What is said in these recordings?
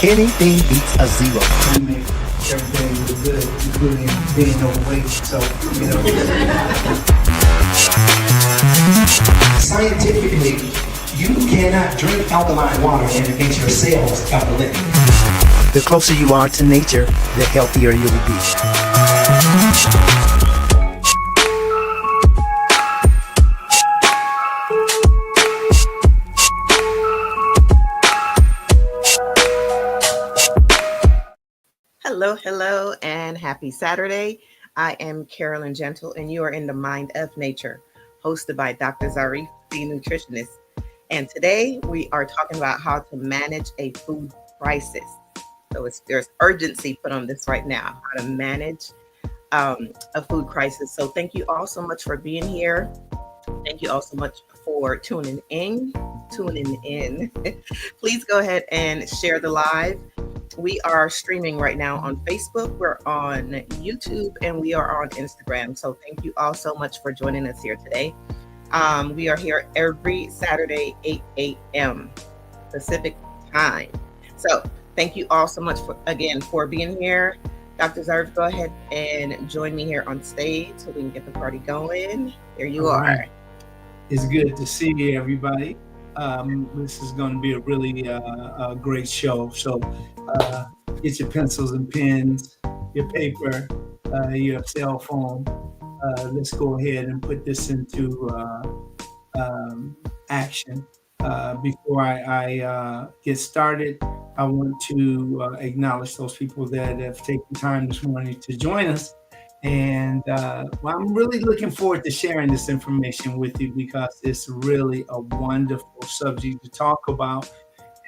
Anything beats a zero. We make everything look good, including being overweight. So, scientifically, you cannot drink alkaline water and it makes your cells alkaline. The closer you are to nature, the healthier you will be. Hello, hello, and happy Saturday. I am Carolyn Gentle, and you are in the Mind of Nature, hosted by Dr. Zarif, the nutritionist. And today we are talking about how to manage a food crisis. So there's urgency put on this right now, how to manage a food crisis. So thank you all so much for being here. Thank you all so much for tuning in. Please go ahead and share the live. We are streaming right now on Facebook, we're on YouTube, and we are on Instagram. So thank you all so much for joining us here today. We are here every Saturday, 8 a.m. Pacific time. So thank you all so much for being here. Dr. Zarf, go ahead and join me here on stage so we can get the party going. There you are. Right. It's good to see you, everybody. This is going to be a really great show. So get your pencils and pens, your paper, your cell phone. Let's go ahead and put this into action. Before I get started, I want to acknowledge those people that have taken time this morning to join us. And I'm really looking forward to sharing this information with you because it's really a wonderful subject to talk about.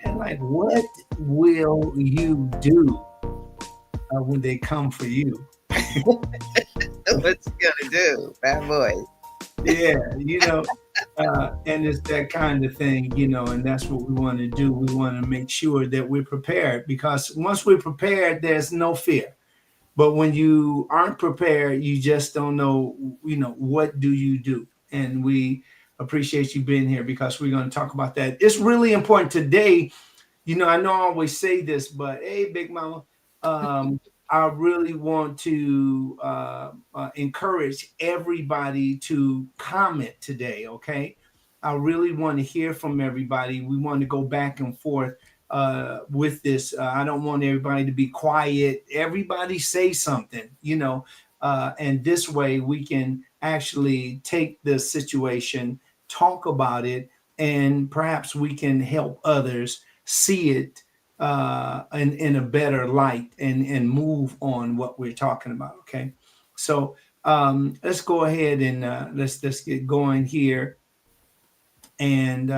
And like, what will you do when they come for you? What you gonna do, bad boys? Yeah, and it's that kind of thing, and that's what we want to do. We want to make sure that we're prepared because once we're prepared, there's no fear. But when you aren't prepared, you just don't know, what do you do? And we appreciate you being here because we're going to talk about that. It's really important today. I know I always say this, but hey, Big Mama, I really want to encourage everybody to comment today, okay? I really want to hear from everybody. We want to go back and forth with this. I don't want everybody to be quiet. Everybody say something, and this way we can actually take the situation, talk about it, and perhaps we can help others see it in a better light and move on what we're talking about. Okay. So let's go ahead and let's get going here. And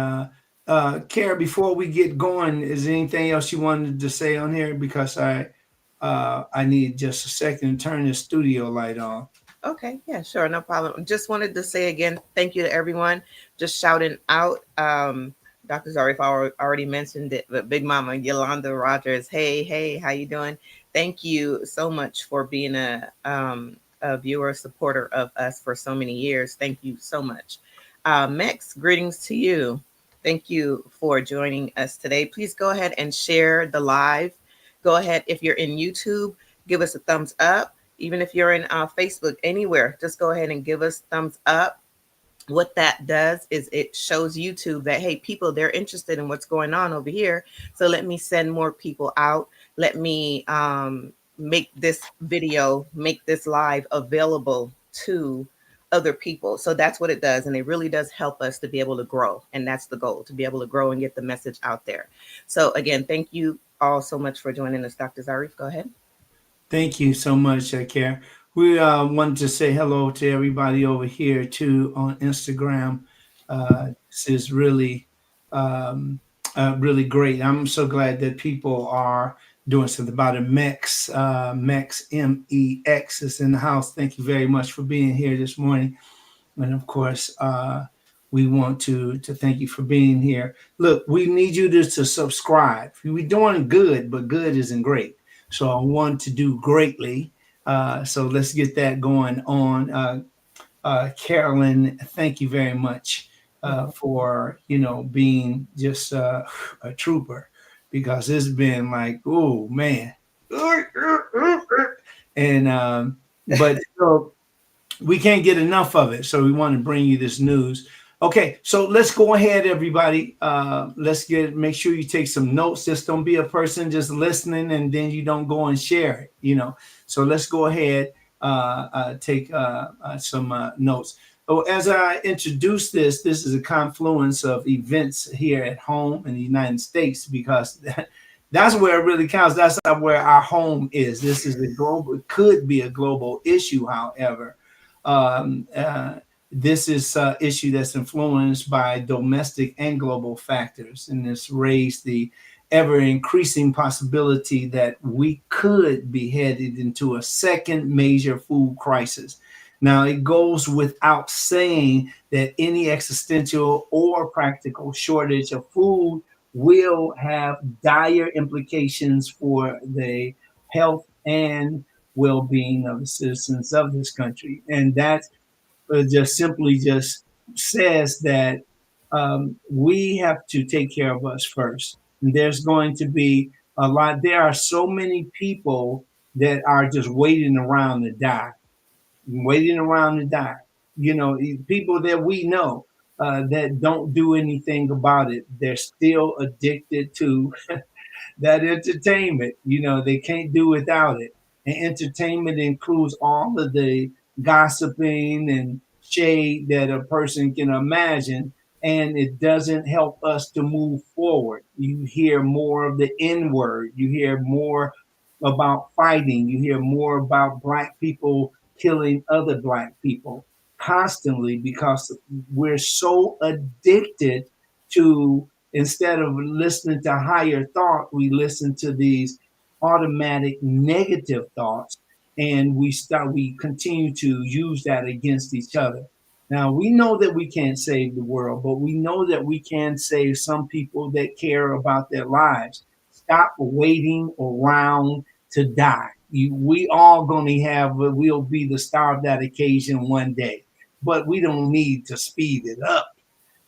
Kara, before we get going, is there anything else you wanted to say on here? Because I need just a second to turn the studio light on. Okay, yeah, sure, no problem. Just wanted to say again, thank you to everyone. Just shouting out, Dr. Zarif already mentioned it, but Big Mama Yolanda Rogers, hey, how you doing? Thank you so much for being a viewer, supporter of us for so many years. Thank you so much. Mex, greetings to you. Thank you for joining us today. Please go ahead and share the live. Go ahead, if you're in YouTube, give us a thumbs up. Even if you're in Facebook, anywhere, just go ahead and give us thumbs up. What that does is it shows YouTube that, hey, people, they're interested in what's going on over here. So let me send more people out. Let me make this video, make this live available to other people. So that's what it does. And it really does help us to be able to grow. And that's the goal, to be able to grow and get the message out there. So again, thank you all so much for joining us. Dr. Zarif, go ahead. Thank you so much, Kara. We wanted to say hello to everybody over here too on Instagram. This is really, really great. I'm so glad that people are doing something about it. Mex, MEX is in the house. Thank you very much for being here this morning. And of course, we want to thank you for being here. Look, we need you to subscribe. We're doing good, but good isn't great. So I want to do greatly. So let's get that going on. Carolyn, thank you very much for being just a trooper. because it's been like, oh man, and but so we can't get enough of it. So we want to bring you this news. Okay, so let's go ahead, everybody. Make sure you take some notes. Just don't be a person just listening and then you don't go and share it. So let's go ahead, take some notes. Oh, as I introduce this is a confluence of events here at home in the United States, because that's where it really counts. That's where our home is. This is a global, it could be a global issue, however. Um, uh, this is an issue that's influenced by domestic and global factors, and it's raised the ever increasing possibility that we could be headed into a second major food crisis. Now, it goes without saying that any existential or practical shortage of food will have dire implications for the health and well-being of the citizens of this country. And that just simply just says that we have to take care of us first. And there's going to be a lot. There are so many people that are just waiting around to die, waiting around to die. People that we know that don't do anything about it. They're still addicted to that entertainment. They can't do without it. And entertainment includes all of the gossiping and shade that a person can imagine. And it doesn't help us to move forward. You hear more of the N word. You hear more about fighting. You hear more about Black people killing other Black people constantly, because we're so addicted to, instead of listening to higher thought, we listen to these automatic negative thoughts, and we continue to use that against each other. Now, we know that we can't save the world, but we know that we can save some people that care about their lives. Stop waiting around to die. We all gonna we'll be the star of that occasion one day, but we don't need to speed it up.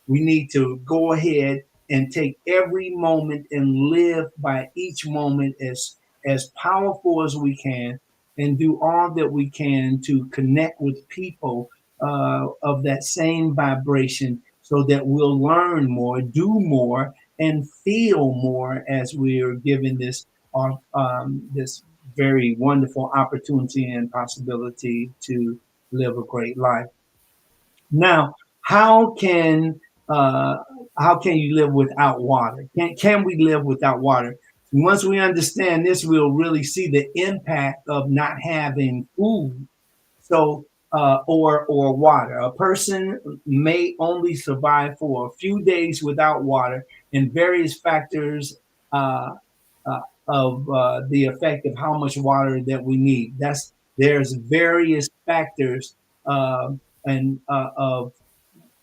We need to go ahead and take every moment and live by each moment as powerful as we can, and do all that we can to connect with people of that same vibration, so that we'll learn more, do more, and feel more as we are given this very wonderful opportunity and possibility to live a great life. Now, how can uh, how can you live without water? Can we live without water? Once we understand this, we'll really see the impact of not having food. So, or water. A person may only survive for a few days without water, and various factors uh, of the effect of how much water that we need. There's various factors and of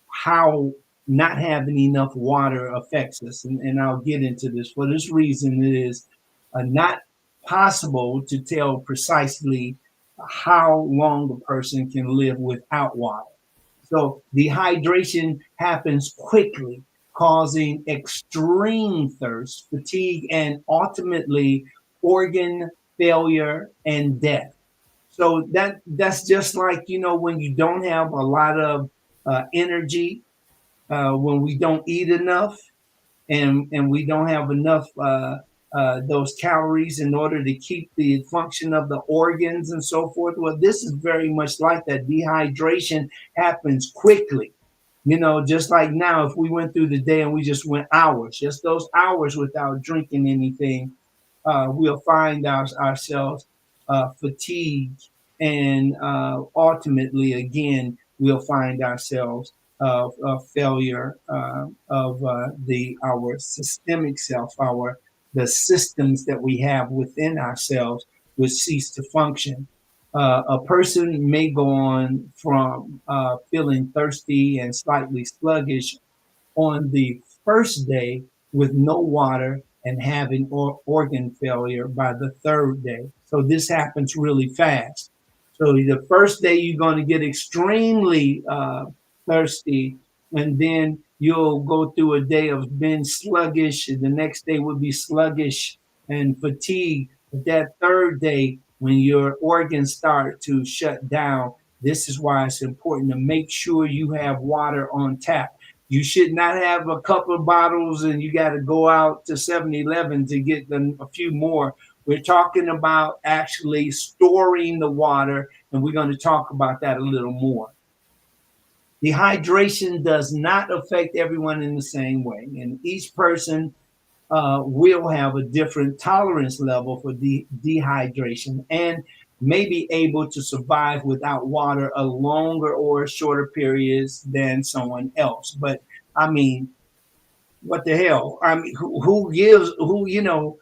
how not having enough water affects us. And I'll get into this. For this reason, it is not possible to tell precisely how long a person can live without water. So dehydration happens quickly, causing extreme thirst, fatigue, and ultimately organ failure and death. So that's just like, when you don't have a lot of energy, when we don't eat enough, and we don't have enough those calories in order to keep the function of the organs and so forth. Well, this is very much like that. Dehydration happens quickly. Just like now, if we went through the day and we just went hours, just those hours without drinking anything, we'll find ourselves fatigued, and ultimately, again, we'll find ourselves of failure of the our systemic self, the systems that we have within ourselves would cease to function. A person may go on from feeling thirsty and slightly sluggish on the first day with no water, and having organ failure by the third day. So this happens really fast. So the first day you're going to get extremely thirsty, and then you'll go through a day of being sluggish, and the next day would be sluggish and fatigue. But that third day, when your organs start to shut down, this is why it's important to make sure you have water on tap. You should not have a couple of bottles and you got to go out to 7-Eleven to get them a few more. We're talking about actually storing the water, and we're going to talk about that a little more. Dehydration does not affect everyone in the same way, and each person will have a different tolerance level for dehydration and may be able to survive without water a longer or shorter periods than someone else. But I mean, what the hell? I mean, who gives, who,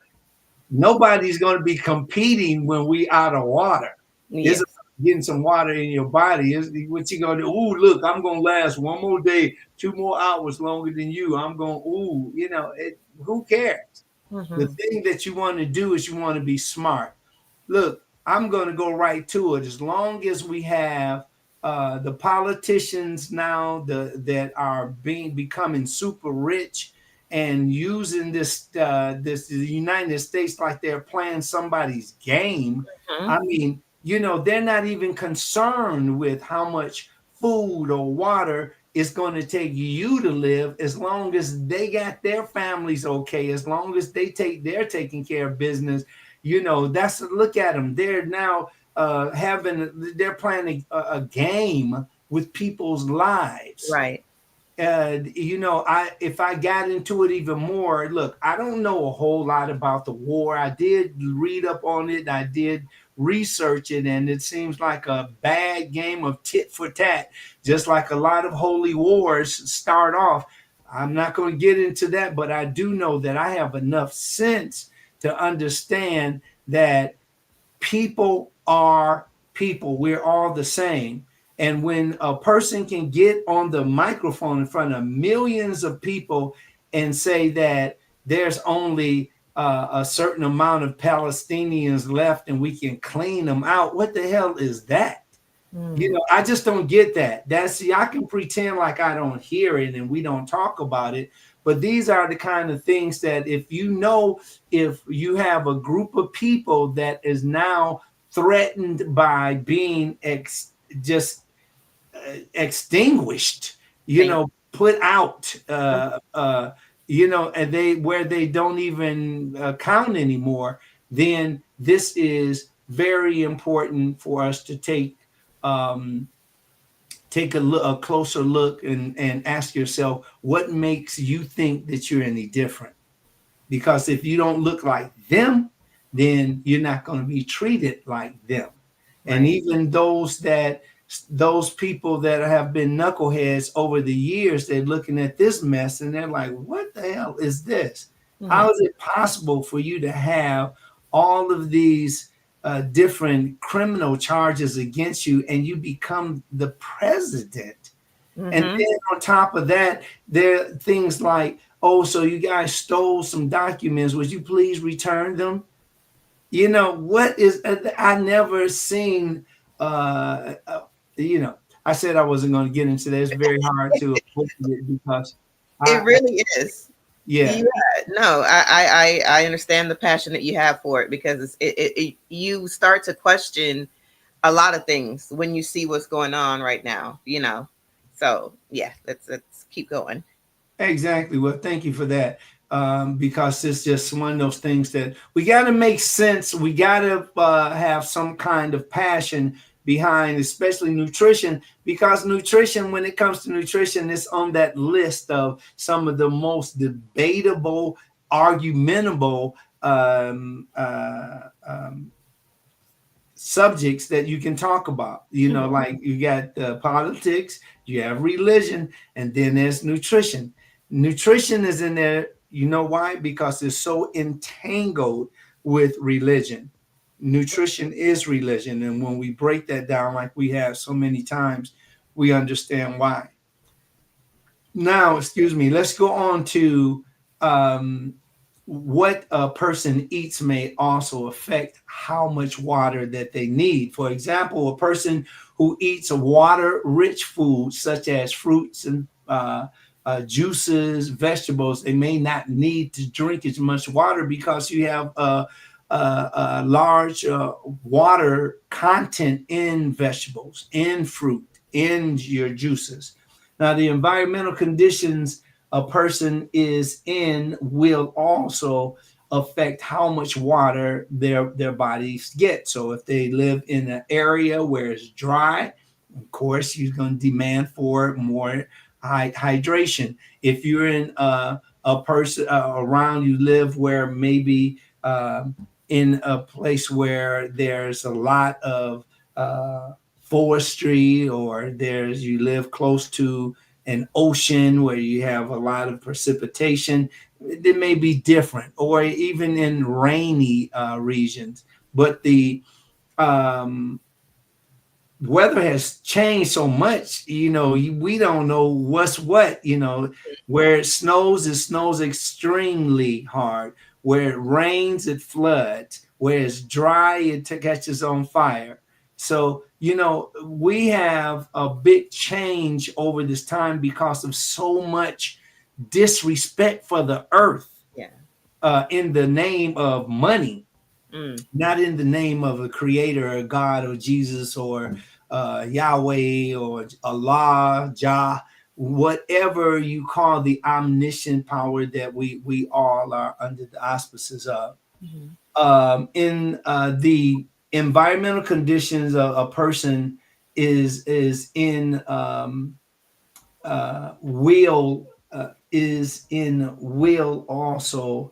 nobody's going to be competing when we out of water. Yeah. It's getting some water in your body. Is what you gonna do? Ooh, look, I'm gonna last one more day, 2 more hours longer than you. I'm going. Ooh, who cares? The Hmm. thing that you want to do is you want to be smart. Look, I'm going to go right to it. As long as we have the politicians now that are becoming super rich and using this the United States like they're playing somebody's game. I mean, they're not even concerned with how much food or water it's going to take you to live, as long as they got their families okay, as long as they're taking care of business. That's, look at them, they're now they're playing a game with people's lives. Right. I if I got into it even more, look, I don't know a whole lot about the war. I did read up on it, I did research it, and it seems like a bad game of tit for tat, just like a lot of holy wars start off. I'm not going to get into that, but I do know that I have enough sense to understand that people are people. We're all the same. And when a person can get on the microphone in front of millions of people and say that there's only a certain amount of Palestinians left and we can clean them out, what the hell is that? Mm. I just don't get that. See, I can pretend like I don't hear it and we don't talk about it. But these are the kind of things that if you have a group of people that is now threatened by being just extinguished, Thank put out, you. and they don't even count anymore, then this is very important for us to um, take a closer look and ask yourself what makes you think that you're any different. Because if you don't look like them, then you're not going to be treated like them. And Right. even those people that have been knuckleheads over the years, they're looking at this mess and they're like, what the hell is this? Hmm. How is it possible for you to have all of these different criminal charges against you and you become the president? And Hmm. then on top of that, there are things like, oh, so you guys stole some documents. Would you please return them? What is, I never seen, I said I wasn't going to get into that. It's very hard to avoid it because It I, really is. yeah, Yeah. No, I understand the passion that you have for it, because you start to question a lot of things when you see what's going on right now. So yeah, let's keep going. exactly. Well, thank you for that. Because it's just one of those things that we got to make sense. We got to have some kind of passion behind, especially nutrition, because nutrition, when it comes to nutrition, it's on that list of some of the most debatable, argumentable subjects that you can talk about. Like you got politics, you have religion, and then there's nutrition. Nutrition is in there. You know why? Because it's so entangled with religion. Nutrition is religion. And when we break that down, like we have so many times, we understand why. Now, excuse me, let's go on to um, what a person eats may also affect how much water that they need. For example, a person who eats a water rich food, such as fruits and juices, vegetables, they may not need to drink as much water because you have a large water content in vegetables, in fruit, in your juices. Now, the environmental conditions a person is in will also affect how much water their bodies get. So if they live in an area where it's dry, of course you're going to demand for more hydration. If you're in a person around you live where maybe in a place where there's a lot of forestry, or there's you live close to an ocean where you have a lot of precipitation, it may be different, or even in rainy regions. But the um, weather has changed so much, we don't know what's what, where it snows extremely hard. Where it rains, it floods. Where it's dry, it catches on fire. So, we have a big change over this time because of so much disrespect for the earth, Yeah. in the name of money, Mm. not in the name of a creator or God or Jesus or Yahweh or Allah, Jah, whatever you call the omniscient power that we all are under the auspices of. Mhm. In the environmental conditions, a person is in will also,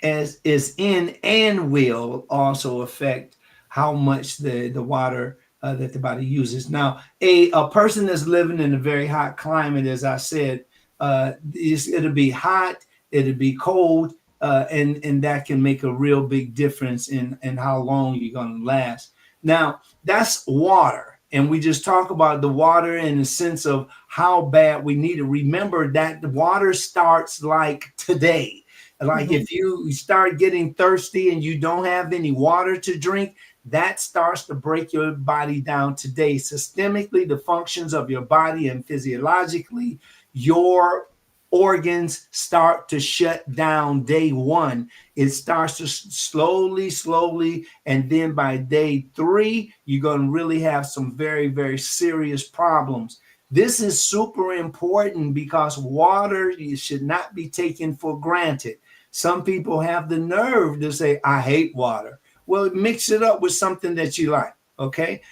as is in and will also affect how much the water that the body uses. Now, a person that's living in a very hot climate, as I said, it'll be hot, it'll be cold, and that can make a real big difference in how long you're going to last. Now, that's water. And we just talk about the water in the sense of how bad we need it. Remember that the water starts like today. Like if you start getting thirsty and you don't have any water to drink, that starts to break your body down today. Systemically, the functions of your body and physiologically, your organs start to shut down day one. It starts to slowly, and then by day 3, you're going to really have some very, very serious problems. This is super important because water should not be taken for granted. Some people have the nerve to say, I hate water. Well, mix it up with something that you like, okay?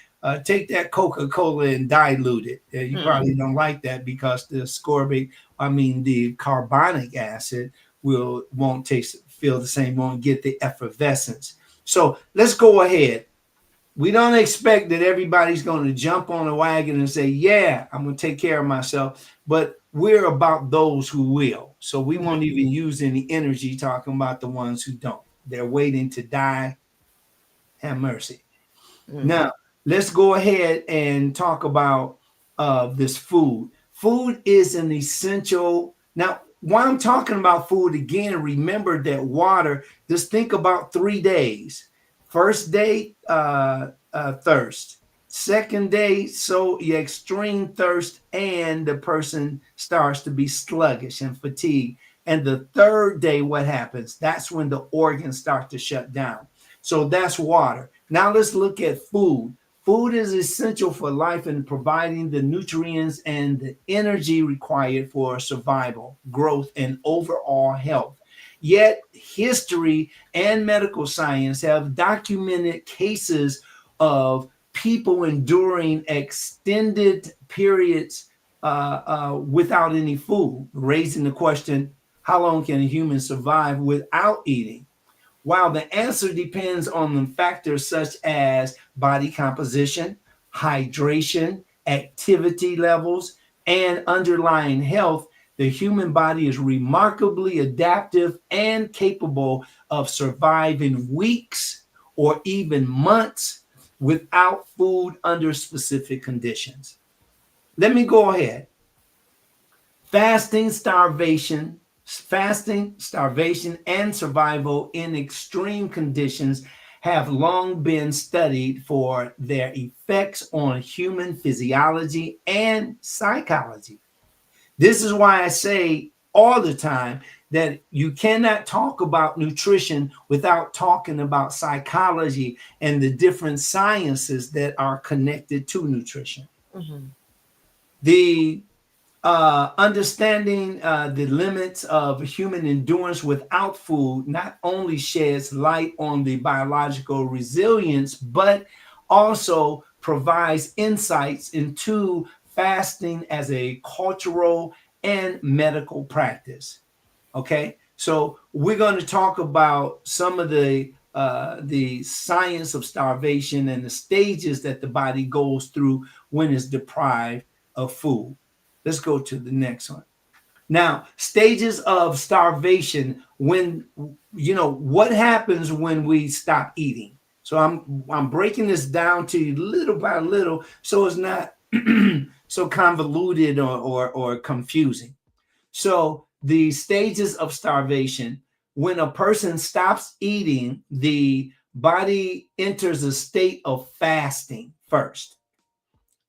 Take that Coca-Cola and dilute it. You probably don't like that because the carbonic acid won't feel the same, won't get the effervescence. So let's go ahead. We don't expect that everybody's going to jump on a wagon and say, yeah, I'm going to take care of myself. But we're about those who will. So we won't even use any energy talking about the ones who don't. They're waiting to die. Have mercy. Now, let's go ahead and talk about this food. Food is an essential. Now, while I'm talking about food again, remember that water, just think about 3 days. First day, thirst. Second day, so you extreme thirst, and the person starts to be sluggish and fatigued. And the third day, what happens? That's when the organs start to shut down. So that's water. Now let's look at food. Food is essential for life in providing the nutrients and the energy required for survival, growth, and overall health. Yet, history and medical science have documented cases of people enduring extended periods without any food, raising the question, how long can a human survive without eating? While the answer depends on factors such as body composition, hydration, activity levels, and underlying health, the human body is remarkably adaptive and capable of surviving weeks or even months without food under specific conditions. Let me go ahead. Fasting, starvation, and survival in extreme conditions have long been studied for their effects on human physiology and psychology. This is why I say all the time that you cannot talk about nutrition without talking about psychology and the different sciences that are connected to nutrition. Mhm. The understanding the limits of human endurance without food not only sheds light on the biological resilience, but also provides insights into fasting as a cultural and medical practice. Okay, so we're going to talk about some of the science of starvation and the stages that the body goes through when it's deprived of food. Let's go to the next one. Now, stages of starvation, when what happens when we stop eating. So I'm breaking this down to you little by little so it's not so convoluted or confusing. So the stages of starvation, when a person stops eating, the body enters a state of fasting first,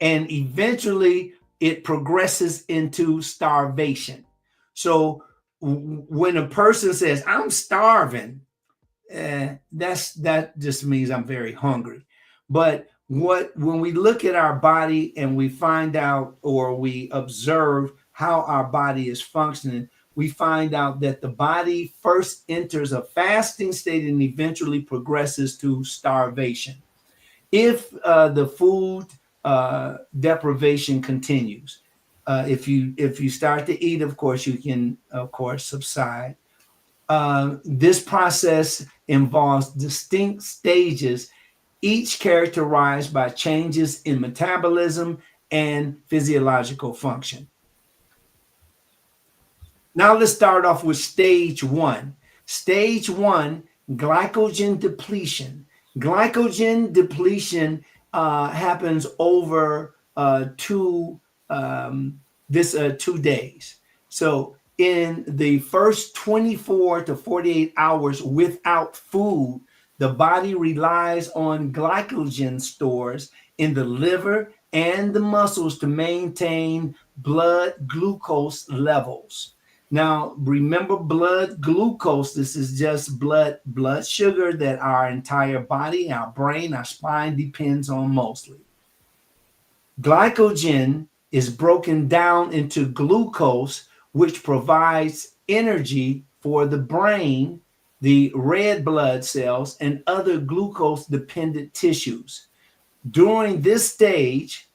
and eventually it progresses into starvation. So when a person says, "I'm starving," that just means I'm very hungry. But what when we look at our body and we find out or we observe how our body is functioning, we find out that the body first enters a fasting state and eventually progresses to starvation. If the food deprivation continues, if you start to eat, of course you can of course subside. This process involves distinct stages, each characterized by changes in metabolism and physiological function. Now let's start off with stage one. Stage one, glycogen depletion. Glycogen depletion happens over this 2 days. So in the first 24 to 48 hours without food, the body relies on glycogen stores in the liver and the muscles to maintain blood glucose levels. Now, remember blood glucose. This is just blood sugar that our entire body, our brain, our spine depends on mostly. Glycogen is broken down into glucose, which provides energy for the brain, the red blood cells, and other glucose dependent tissues. During this stage,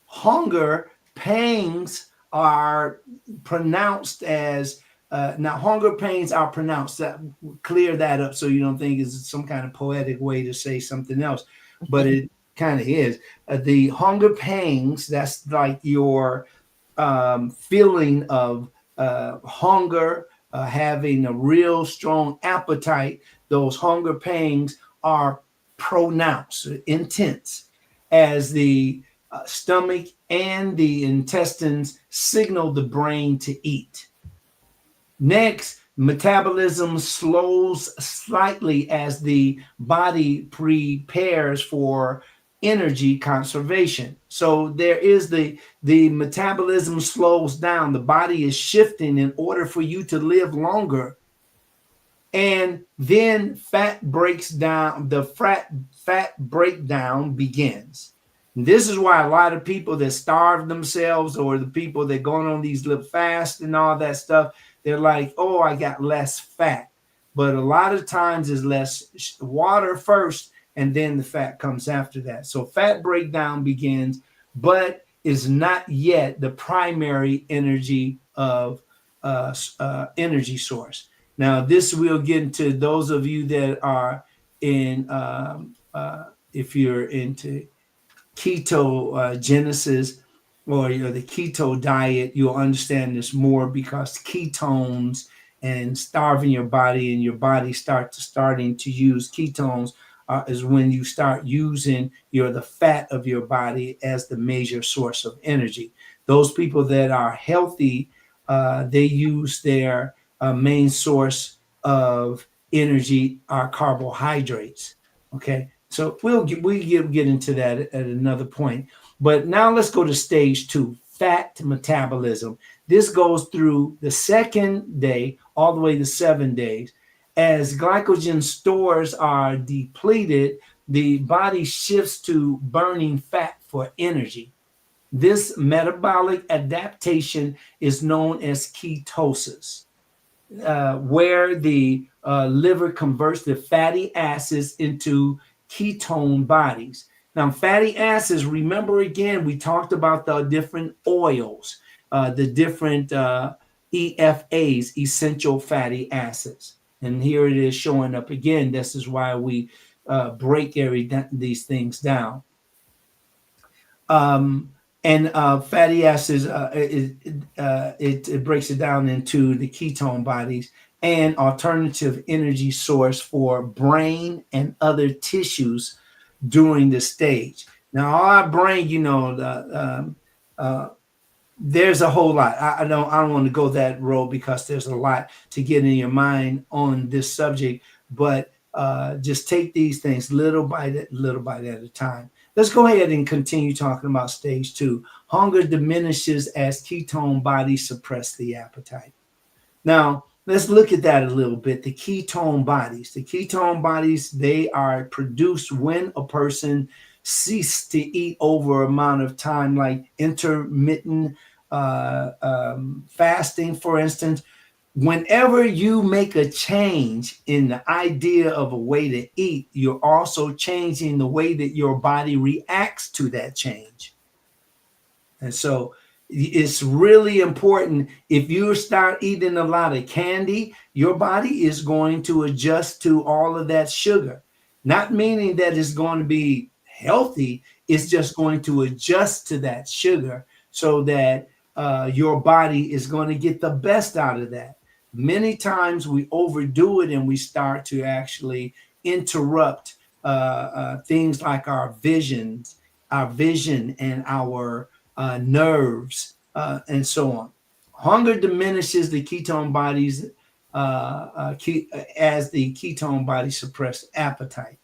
hunger pangs are pronounced as now hunger pains are pronounced that clear that up so you don't think it's some kind of poetic way to say something else, but it kind of is. The hunger pangs, that's like your feeling of hunger, having a real strong appetite. Those hunger pangs are pronounced, intense, as the stomach and the intestines signal the brain to eat. Next, metabolism slows slightly as the body prepares for energy conservation. So there is the metabolism slows down. The body is shifting in order for you to live longer. And then fat breaks down, the fat breakdown begins. And this is why a lot of people that starve themselves or the people that going on these little fasts and all that stuff, they're like, "Oh, I got less fat." But a lot of times it's less water first and then the fat comes after that. So fat breakdown begins, but is not yet the primary energy source. Now, this will get into those of you that are in, if you're into ketogenesis or the keto diet, you'll understand this more because ketones and starving your body and your body starting to use ketones is when you start using the fat of your body as the major source of energy. Those people that are healthy, they use their main source of energy are carbohydrates. Okay, so we get into that at another point. But now let's go to stage two, fat metabolism. This goes through the second day all the way to 7 days. As glycogen stores are depleted, the body shifts to burning fat for energy. This metabolic adaptation is known as ketosis, where the liver converts the fatty acids into ketone bodies. Now, fatty acids, remember again, we talked about the different oils, the different EFAs, essential fatty acids. And here it is showing up again. This is why we break these things down. And fatty acids, it breaks it down into the ketone bodies and alternative energy source for brain and other tissues during the stage. Now, our brain, there's a whole lot. I don't want to go that road because there's a lot to get in your mind on this subject. But just take these things little bite at a time. Let's go ahead and continue talking about stage 2. Hunger diminishes as ketone bodies suppress the appetite. Now, let's look at that a little bit. The ketone bodies. The ketone bodies, they are produced when a person ceases to eat over amount of time, like intermittent fasting, for instance. Whenever you make a change in the idea of a way to eat, you're also changing the way that your body reacts to that change. And so it's really important. If you start eating a lot of candy, your body is going to adjust to all of that sugar. Not meaning that it's going to be healthy, it's just going to adjust to that sugar so that your body is going to get the best out of that. Many times we overdo it and we start to actually interrupt things like our vision and our nerves, and so on. Hunger diminishes the ketone bodies as the ketone bodies suppress appetite.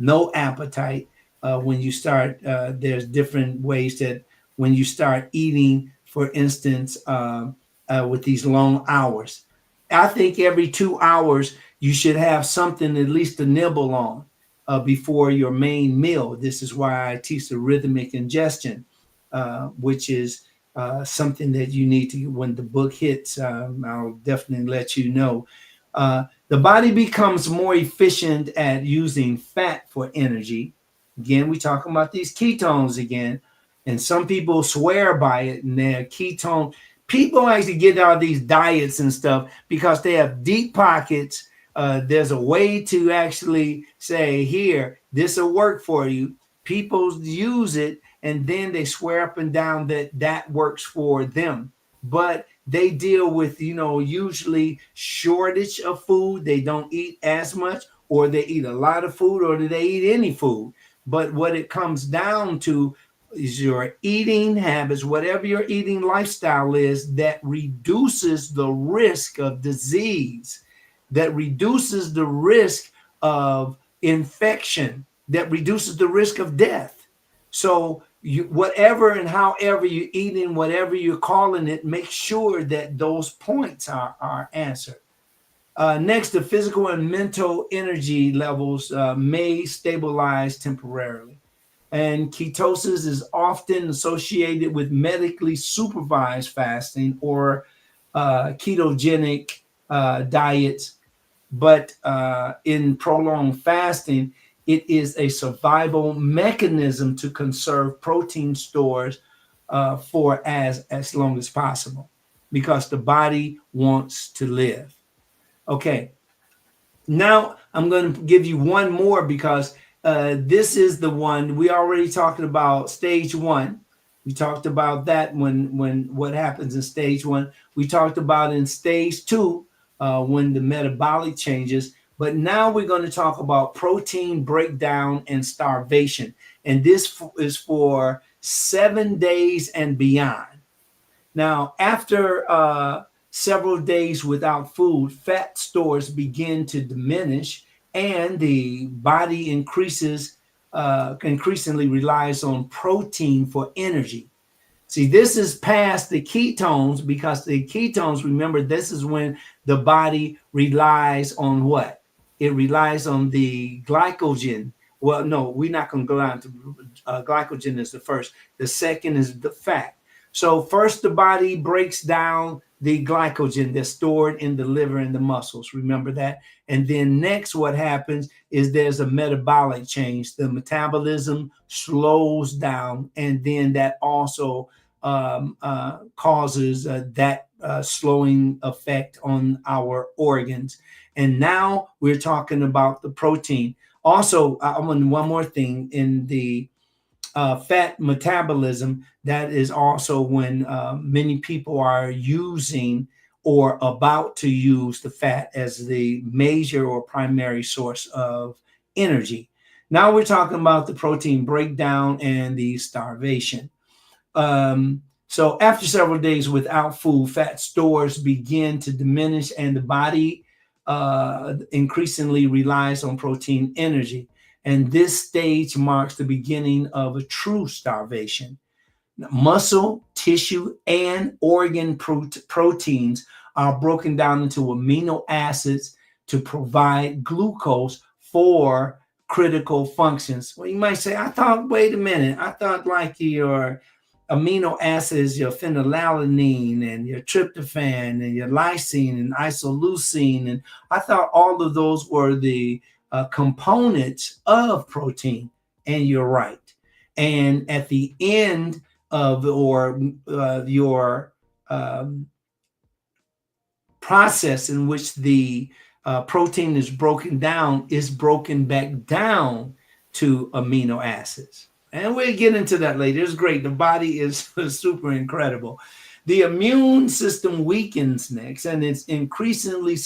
No appetite when you start. There's different ways that when you start eating, for instance, with these long hours. I think every 2 hours you should have something at least to nibble on before your main meal. This is why I teach the rhythmic ingestion, which is something that you need to, when the book hits, I'll definitely let you know. The body becomes more efficient at using fat for energy. Again, we talking about these ketones again, and some people swear by it, and they're ketone. People actually get out of these diets and stuff because they have deep pockets. There's a way to actually say, here, this will work for you. People use it, and then they swear up and down that that works for them. But they deal with, usually shortage of food. They don't eat as much, or they eat a lot of food, or do they eat any food? But what it comes down to is your eating habits, whatever your eating lifestyle is, that reduces the risk of disease, that reduces the risk of infection, that reduces the risk of death. So whatever and however you're eating, whatever you're calling it, make sure that those points are answered. Next, the physical and mental energy levels may stabilize temporarily. And ketosis is often associated with medically supervised fasting or ketogenic diets. But in prolonged fasting, it is a survival mechanism to conserve protein stores for as long as possible, because the body wants to live. Okay, now I'm going to give you one more, because this is the one we already talked about. Stage 1, we talked about that when what happens in stage 1. We talked about in stage 2 when the metabolic changes. But now we're going to talk about protein breakdown and starvation, and this is for 7 days and beyond. Now, after several days without food, fat stores begin to diminish, and the body increasingly relies on protein for energy. See, this is past the ketones because the ketones, remember, this is when the body relies on what? It relies on the glycogen. Well, no, we're not going to go down to glycogen is the first. The second is the fat. So first the body breaks down the glycogen that's stored in the liver and the muscles. Remember that? And then next what happens is there's a metabolic change. The metabolism slows down, and then that also causes that slowing effect on our organs. And now we're talking about the protein. Also, I want one more thing in the fat metabolism. That is also when many people are using or about to use the fat as the major or primary source of energy. Now we're talking about the protein breakdown and the starvation. So after several days without food, fat stores begin to diminish, and the body increasingly relies on protein energy. And this stage marks the beginning of a true starvation. Muscle, tissue, and organ proteins are broken down into amino acids to provide glucose for critical functions. Well, you might say, I thought, wait a minute, I thought like your amino acids, your phenylalanine and your tryptophan and your lysine and isoleucine, and I thought all of those were the components of protein. And you're right. And at the end of your process in which the protein is broken down is broken back down to amino acids. And we'll get into that later. It's great. The body is super incredible. The immune system weakens next, and it's increasing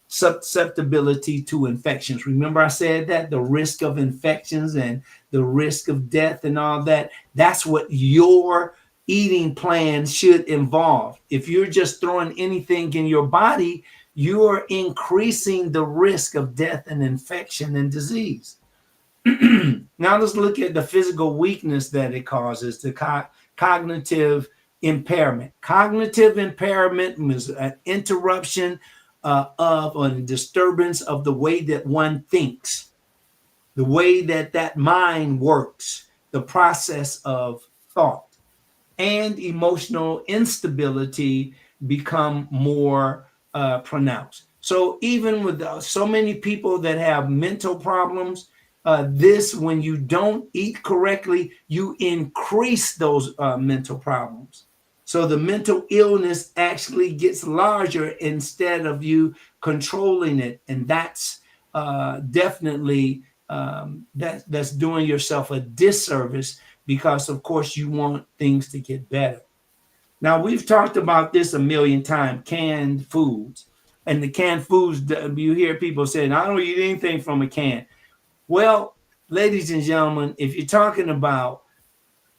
susceptibility to infections. Remember, I said that the risk of infections and the risk of death and all that, that's what your eating plan should involve. If you're just throwing anything in your body, you're increasing the risk of death and infection and disease. Now let's look at the physical weakness that it causes, the cognitive impairment. Cognitive impairment is an interruption of a disturbance of the way that one thinks, the way that that mind works, the process of thought, and emotional instability become more pronounced. So even with so many people that have mental problems, when you don't eat correctly, you increase those mental problems. So the mental illness actually gets larger instead of you controlling it. And that's definitely that's doing yourself a disservice, because of course you want things to get better. Now we've talked about this a million times, canned foods. And the canned foods, you hear people saying, I don't eat anything from a can. Well, ladies and gentlemen, if you're talking about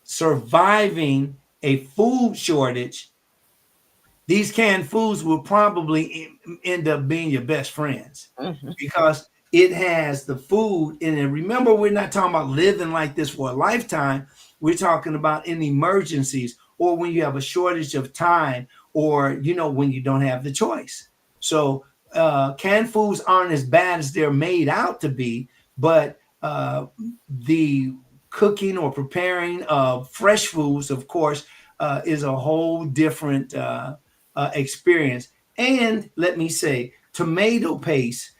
surviving a food shortage, these canned foods will probably end up being your best friends, because it has the food in it. Remember, we're not talking about living like this for a lifetime. We're talking about in emergencies, or when you have a shortage of time, or, when you don't have the choice. So canned foods aren't as bad as they're made out to be, but the cooking or preparing of fresh foods, of course, is a whole different experience. And let me say, tomato paste,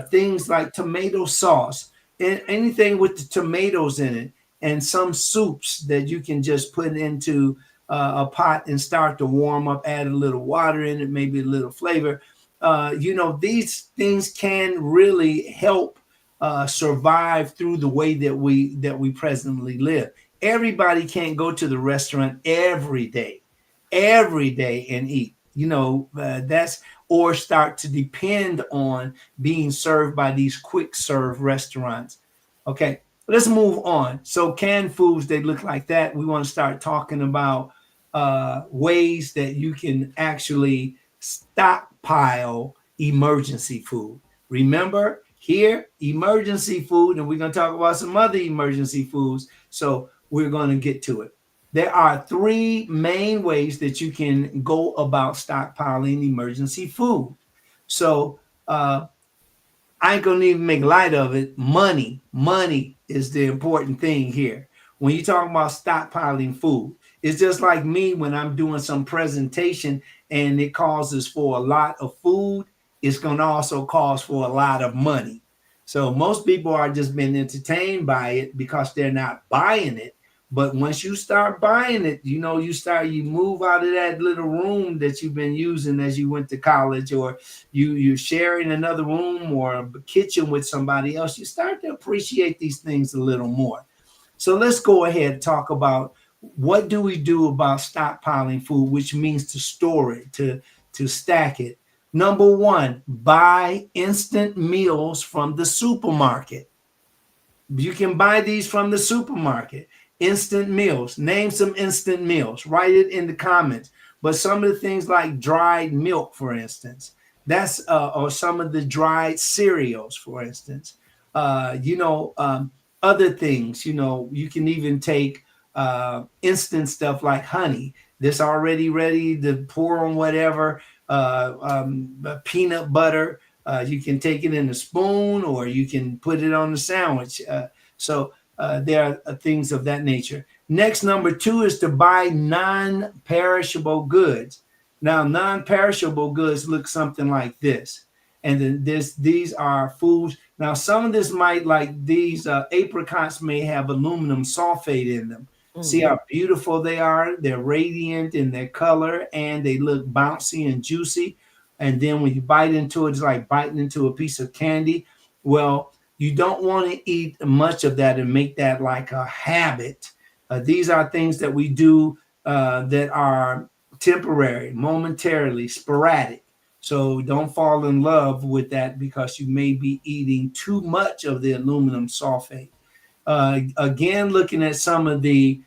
things like tomato sauce, and anything with the tomatoes in it, and some soups that you can just put into a pot and start to warm up, add a little water in it, maybe a little flavor. These things can really help survive through the way that we presently live. Everybody can't go to the restaurant every day and eat. That's, or start to depend on being served by these quick serve restaurants. Okay, let's move on. So canned foods, they look like that. We want to start talking about ways that you can actually stockpile emergency food. Remember, here, emergency food, and we're going to talk about some other emergency foods. So we're going to get to it. There are three main ways that you can go about stockpiling emergency food. So I ain't gonna even make light of it. Money is the important thing here. When you talk about stockpiling food, it's just like me when I'm doing some presentation and it causes for a lot of food. It's gonna also cause for a lot of money. So most people are just being entertained by it because they're not buying it. But once you start buying it, you move out of that little room that you've been using as you went to college, or you're sharing another room or a kitchen with somebody else. You start to appreciate these things a little more. So let's go ahead and talk about what do we do about stockpiling food, which means to store it, to stack it. Number one, buy instant meals from the supermarket. You can buy these from the supermarket. Instant meals. Name some instant meals. Write it in the comments. But some of the things like dried milk, for instance, that's or some of the dried cereals, for instance. Other things. You can even take instant stuff like honey. This already ready to pour on whatever. Peanut butter, you can take it in a spoon or you can put it on the sandwich. So there are things of that nature. Next, number two is to buy non-perishable goods. Now, non-perishable goods look something like this. And then these are foods. Now, some of this might, like these apricots may have aluminum sulfate in them. See Mm. how beautiful they are? They're radiant in their color and they look bouncy and juicy. And then when you bite into it, it's like biting into a piece of candy. Well, you don't want to eat much of that and make that like a habit. These are things that we do that are temporary, momentarily, sporadic. So don't fall in love with that because you may be eating too much of the aluminum sulfate. Again, looking at some of the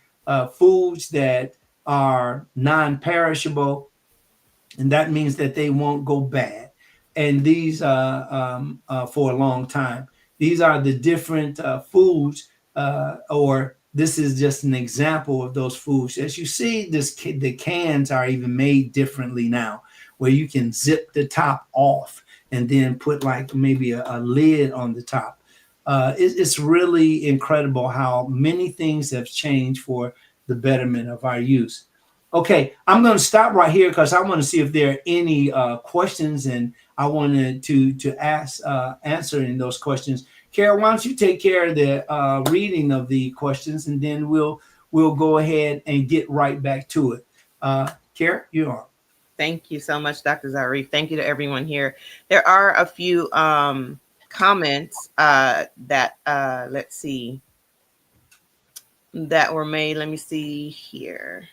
foods that are non-perishable, and that means that they won't go bad. And these for a long time. These are the different foods, or this is just an example of those foods. As you see, the cans are even made differently now, where you can zip the top off and then put like maybe a lid on the top. It's really incredible how many things have changed for the betterment of our use. Okay, I'm going to stop right here because I want to see if there are any questions, and I wanted to ask answering those questions. Carol, why don't you take care of the reading of the questions, and then we'll go ahead and get right back to it. Carol, you are. Thank you so much, Dr. Zarif. Thank you to everyone here. There are a few comments that let's see that were made. Let me see here.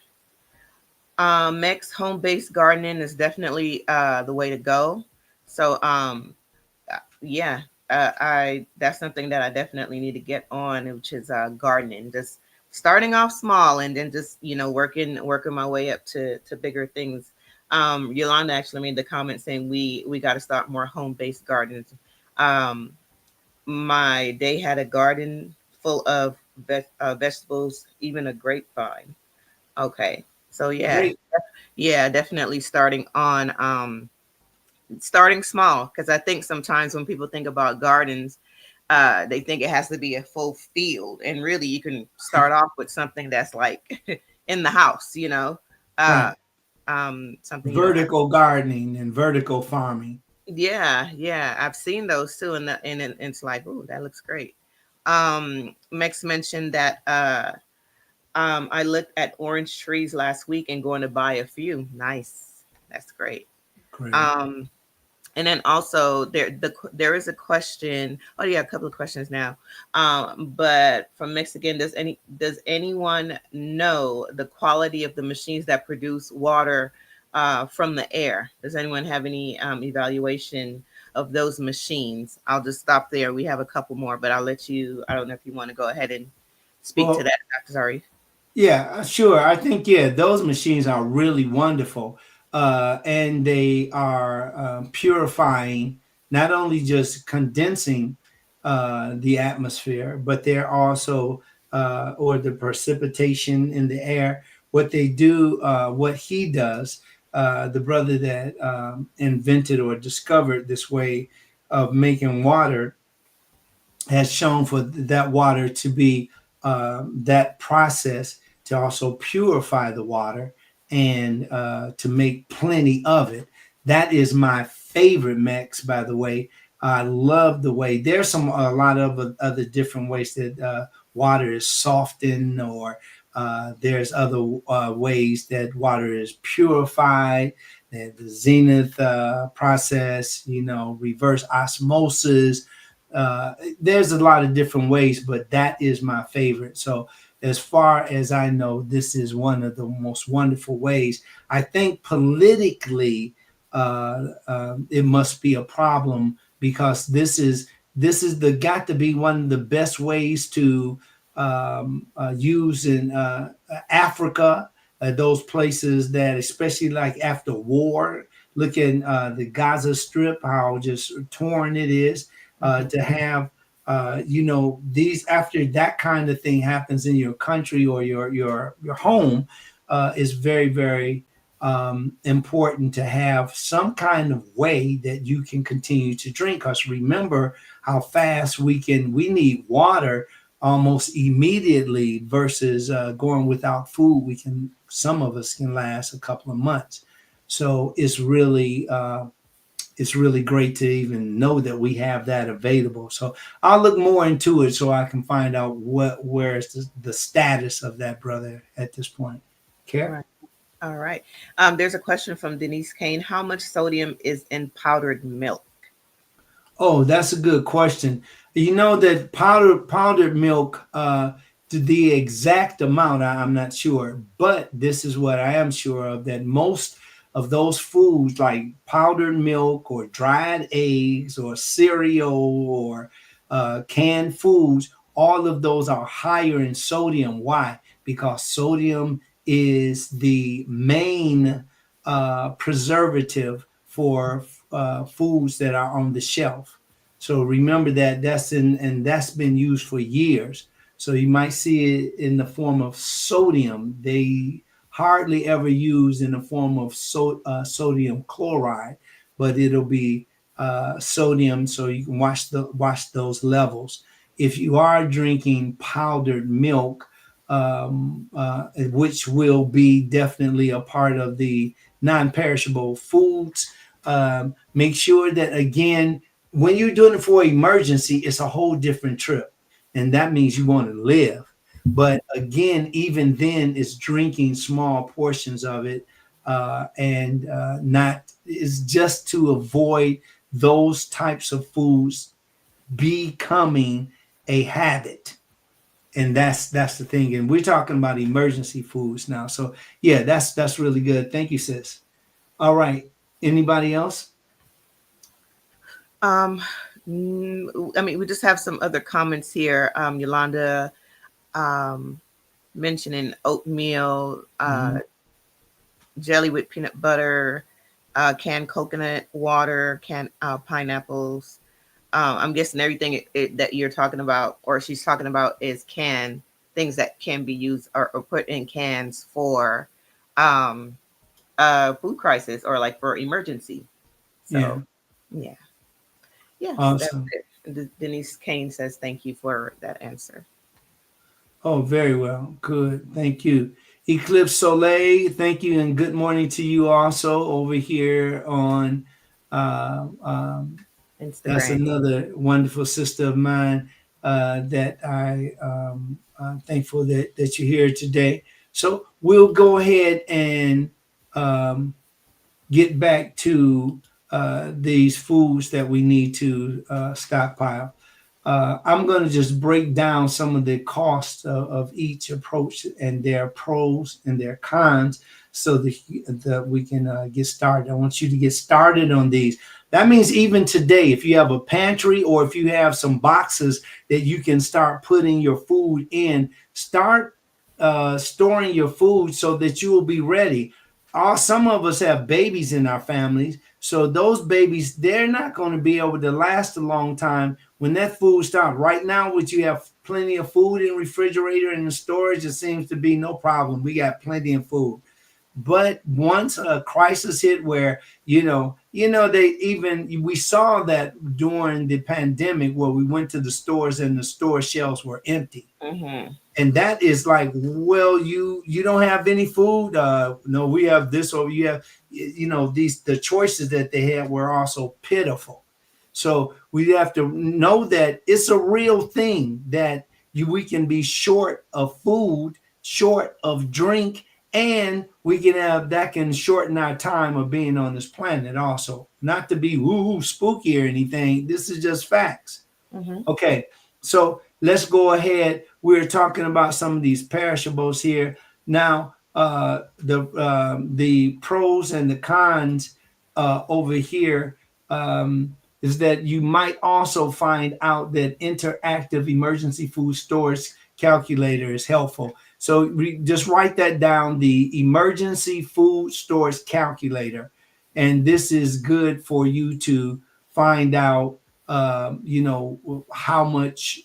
Mex home-based gardening is definitely the way to go. So yeah, I that's something that I definitely need to get on, which is gardening. Just starting off small and then just working my way up to bigger things. Yolanda actually made the comment saying we got to start more home-based gardens. Um, my day had a garden full of vegetables, even a grapevine. Okay, so yeah, Great. yeah, definitely starting small, because I think sometimes when people think about gardens, they think it has to be a full field, and really you can start off with something that's like in the house, uh, Right. something Vertical gardening and vertical farming. yeah, yeah, I've seen those too, and it's like, oh, that looks great. Mex mentioned that I looked at orange trees last week and going to buy a few. Nice, that's great. Great. Um, And then also there is a question. Oh yeah, a couple of questions now. But from Mexican, does anyone know the quality of the machines that produce water from the air? Does anyone have any evaluation of those machines? I'll just stop there. We have a couple more, but I'll let you. I don't know if you want to go ahead and speak to Well, that, Dr. Zari. yeah, sure. I think yeah, those machines are really wonderful, and they are purifying, not only just condensing the atmosphere, but they're also or the precipitation in the air. What they do, what he does, the brother that invented or discovered this way of making water, has shown for that water to be that process to also purify the water and to make plenty of it. That is my favorite mix, by the way. I love the way there's a lot of other different ways that water is softened, or there's other ways that water is purified. The zenith process, reverse osmosis, there's a lot of different ways, but that is my favorite. So, as far as I know, this is one of the most wonderful ways. I think politically, it must be a problem because this is the got to be one of the best ways to use in Africa, those places that, especially like after war, look at the Gaza Strip, how just torn it is, to have these, after that kind of thing happens in your country or your home, is very, very important to have some kind of way that you can continue to drink. Because remember how fast we need water almost immediately versus going without food. Some of us can last a couple of months. So it's really great to even know that we have that available. So I'll look more into it so I can find out where's the status of that brother at this point. All Care? right. All right. There's a question from Denise Kane. How much sodium is in powdered milk? Oh, that's a good question. You know that powdered milk, to the exact amount, I'm not sure, but this is what I am sure of, that most of those foods like powdered milk or dried eggs or cereal or canned foods, all of those are higher in sodium. Why? Because sodium is the main preservative for foods that are on the shelf. So remember that and that's been used for years. So you might see it in the form of sodium. They hardly ever use in the form of sodium chloride, but it'll be sodium. So you can watch those levels. If you are drinking powdered milk, which will be definitely a part of the non-perishable foods, make sure that, again, when you're doing it for emergency, it's a whole different trip, and that means you want to live. But again, even then, it's drinking small portions of it, and not is just to avoid those types of foods becoming a habit. And that's the thing. And we're talking about emergency foods now. So yeah, that's really good. Thank you, sis. All right. Anybody else? Um, I mean, we just have some other comments here. Yolanda mentioning oatmeal, Mhm. jelly with peanut butter, canned coconut water, canned pineapples. I'm guessing everything that you're talking about, or she's talking about, is canned things that can be used or put in cans for um, food crisis or like for emergency. Yeah. So, yeah. Yes, that's Awesome. it. Denise Kane says thank you for that answer. Oh, very well. Good. Thank you. Eclipse Soleil, thank you, and good morning to you also over here on uh, um, that's Instagram. another wonderful sister of mine that I'm thankful that you're here today. So we'll go ahead and um, get back to these foods that we need to stockpile. I'm going to just break down some of the costs of each approach and their pros and their cons so that we can get started. I want you to get started on these. That means even today, if you have a pantry or if you have some boxes that you can start putting your food in, start storing your food so that you will be ready. Some of us have babies in our families, so those babies, they're not going to be able to last a long time When that food stops, right now, which you have plenty of food in refrigerator and in storage, it seems to be no problem. We got plenty of food. But once a crisis hit where, they even, we saw that during the pandemic where we went to the stores and the store shelves were empty. Mm-hmm. And that is like, well, you don't have any food. No, we have this, or you have, these, the choices that they had were also pitiful. So we have to know that it's a real thing that we can be short of food, short of drink, and we can have that can shorten our time of being on this planet also. Not to be woo spooky or anything. This is just facts. Mm-hmm. Okay, so let's go ahead. We're talking about some of these perishables here. Now, the pros and the cons over here is that you might also find out that interactive emergency food storage calculator is helpful. So just write that down, the emergency food storage calculator. And this is good for you to find out, how much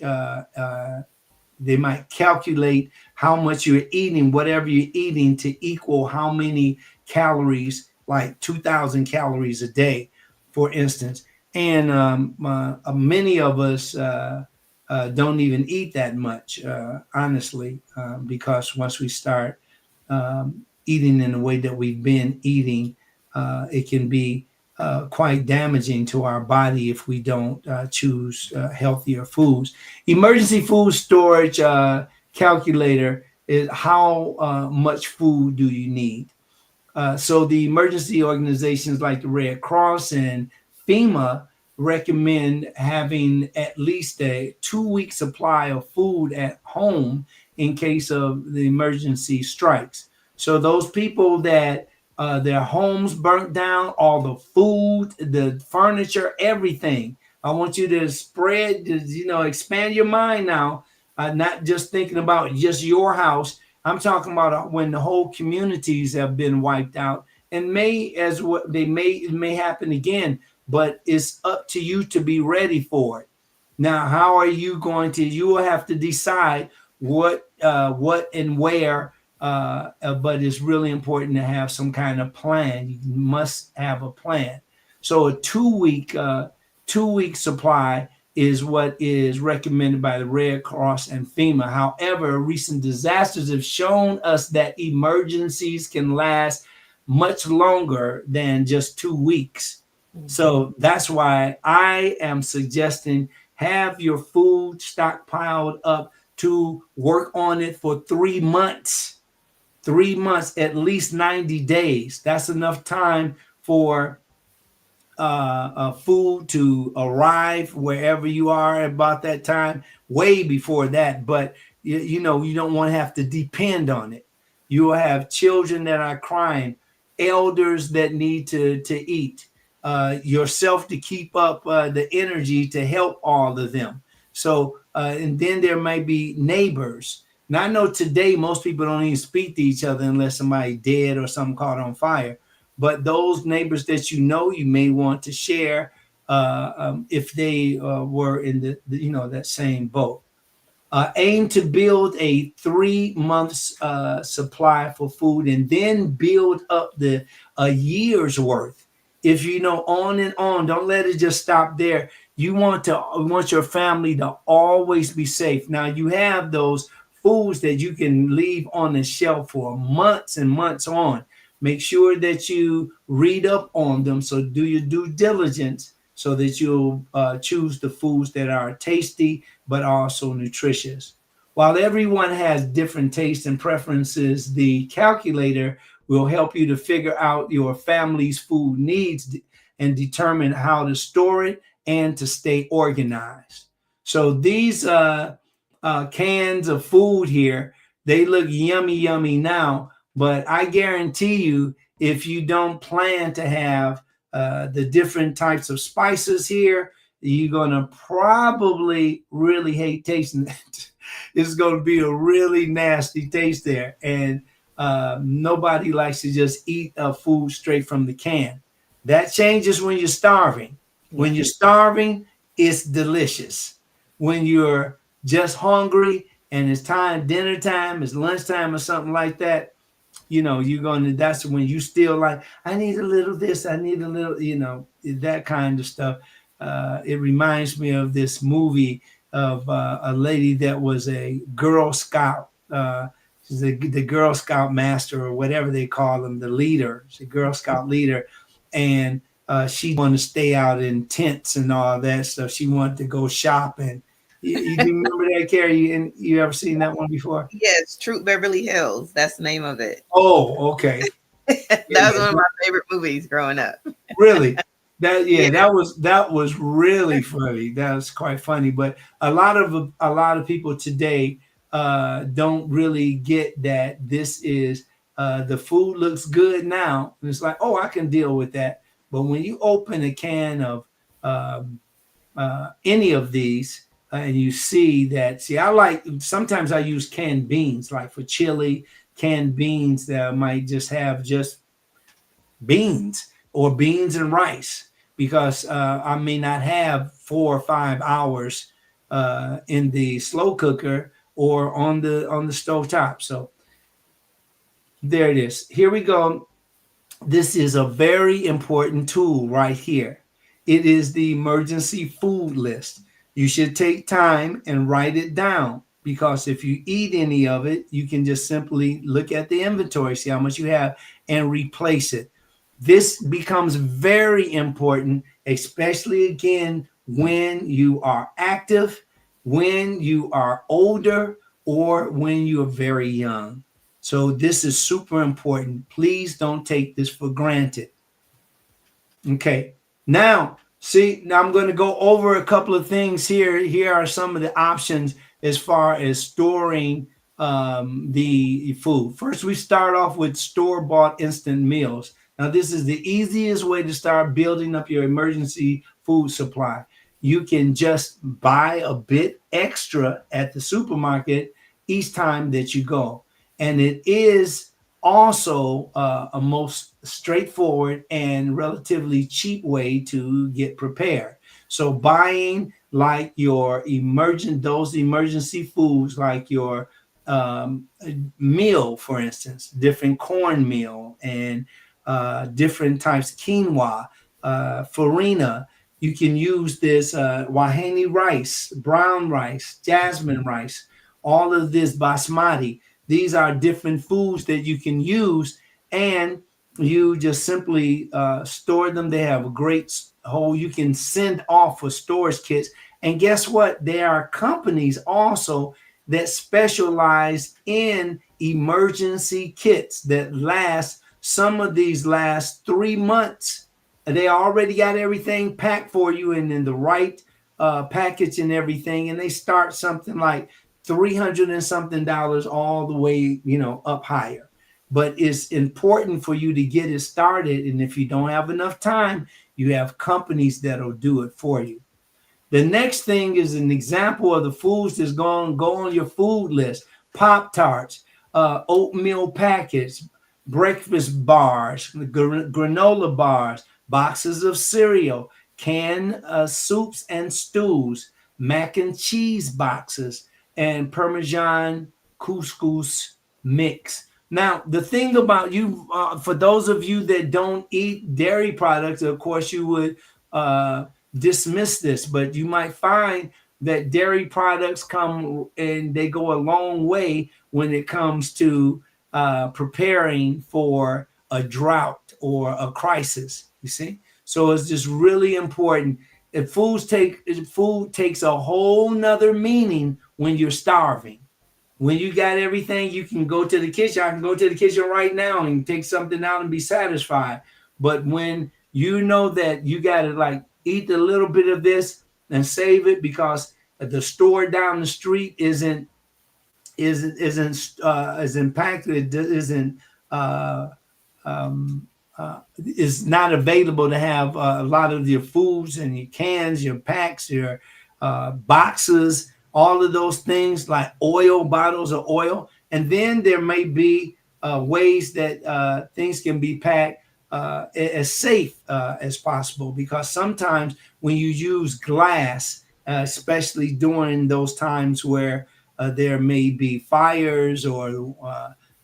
they might calculate how much you're eating, whatever you're eating, to equal how many calories, like 2,000 calories a day, for instance. And many of us don't even eat that much, honestly, because once we start eating in the way that we've been eating, it can be quite damaging to our body if we don't choose healthier foods. Emergency food storage calculator is how much food do you need. So the emergency organizations like the Red Cross and FEMA recommend having at least a 2-week supply of food at home in case of the emergency strikes. So those people that their homes burnt down, all the food, the furniture, everything. I want you to spread, expand your mind now, not just thinking about just your house. I'm talking about when the whole communities have been wiped out, and it may happen again, but it's up to you to be ready for it. Now, how are you going to? You will have to decide what and where. But it's really important to have some kind of plan. You must have a plan. So a 2-week supply is what is recommended by the Red Cross and FEMA. However, recent disasters have shown us that emergencies can last much longer than just 2 weeks. So that's why I am suggesting have your food stockpiled up to work on it for 3 months. 3 months, at least 90 days. That's enough time for food to arrive wherever you are about that time, way before that. But you don't want to have to depend on it. You will have children that are crying, elders that need to eat, yourself to keep up the energy to help all of them. So and then there might be neighbors. Now I know today most people don't even speak to each other unless somebody dead or something caught on fire. But those neighbors that you may want to share if they were in that same boat. Aim to build a 3 months supply for food, and then build up a year's worth. If on and on, don't let it just stop there. You want your family to always be safe. Now you have those foods that you can leave on the shelf for months and months on. Make sure that you read up on them. So do your due diligence so that you'll choose the foods that are tasty but also nutritious. While everyone has different tastes and preferences, the calculator will help you to figure out your family's food needs and determine how to store it and to stay organized. So these cans of food here, they look yummy, yummy now, but I guarantee you, if you don't plan to have the different types of spices here, you're going to probably really hate tasting it. It's going to be a really nasty taste there. And nobody likes to just eat food straight from the can. That changes when you're starving. When you're starving, it's delicious. When you're just hungry and it's time, dinner time, it's lunchtime or something like that, you're going to, that's when you still like, I need a little this, I need a little, that kind of stuff. It reminds me of this movie of a lady that was a Girl Scout. She's the Girl Scout master or whatever they call them, the leader. She's a Girl Scout leader. And she wanted to stay out in tents and all that stuff. She wanted to go shopping. You do remember that, Carrie? And you ever seen that one before? Yes, Troop Beverly Hills. That's the name of it. Oh, okay. That was one of my favorite movies growing up. Really? Yeah. That was really funny. That was quite funny. But a lot of people today don't really get that this is the food looks good now. And it's like, oh, I can deal with that. But when you open a can of um, any of these and you see that, I like, sometimes I use canned beans, like for chili, canned beans that might just have just beans or beans and rice because I may not have 4 or 5 hours in the slow cooker or on the stove top. So there it is. Here we go. This is a very important tool right here. It is the emergency food list. You should take time and write it down because if you eat any of it, you can just simply look at the inventory, see how much you have, and replace it. This becomes very important, especially again when you are active, when you are older, or when you're very young. So this is super important. Please don't take this for granted. Okay. Now, now I'm going to go over a couple of things here. Here are some of the options as far as storing the food. First, we start off with store-bought instant meals. Now, this is the easiest way to start building up your emergency food supply. You can just buy a bit extra at the supermarket each time that you go. And it is also a most straightforward and relatively cheap way to get prepared. So buying like those emergency foods, like your meal, for instance, different cornmeal and different types of quinoa, farina. You can use this wahani rice, brown rice, jasmine rice, all of this basmati. These are different foods that you can use, and you just simply store them. They have a great whole, you can send off for storage kits. And guess what? There are companies also that specialize in emergency kits that last, some of these last 3 months. They already got everything packed for you and in the right package and everything. And they start something like $300 and something all the way, up higher. But it's important for you to get it started. And if you don't have enough time, you have companies that'll do it for you. The next thing is an example of the foods that's going to go on your food list. Pop-Tarts, oatmeal packets, breakfast bars, granola bars, boxes of cereal, canned soups and stews, mac and cheese boxes, and Parmesan couscous mix. Now, the thing about you, for those of you that don't eat dairy products, of course, you would dismiss this, but you might find that dairy products come and they go a long way when it comes to preparing for a drought or a crisis. You see, so it's just really important. If food takes a whole nother meaning when you're starving. When you got everything, you can go to the kitchen. I can go to the kitchen right now and take something out and be satisfied. But when you know that you got to like eat a little bit of this and save it because the store down the street isn't as impacted, isn't is not available to have a lot of your foods and your cans, your packs, your boxes, all of those things like oil, bottles of oil. And then there may be ways that things can be packed as safe as possible, because sometimes when you use glass, especially during those times where there may be fires or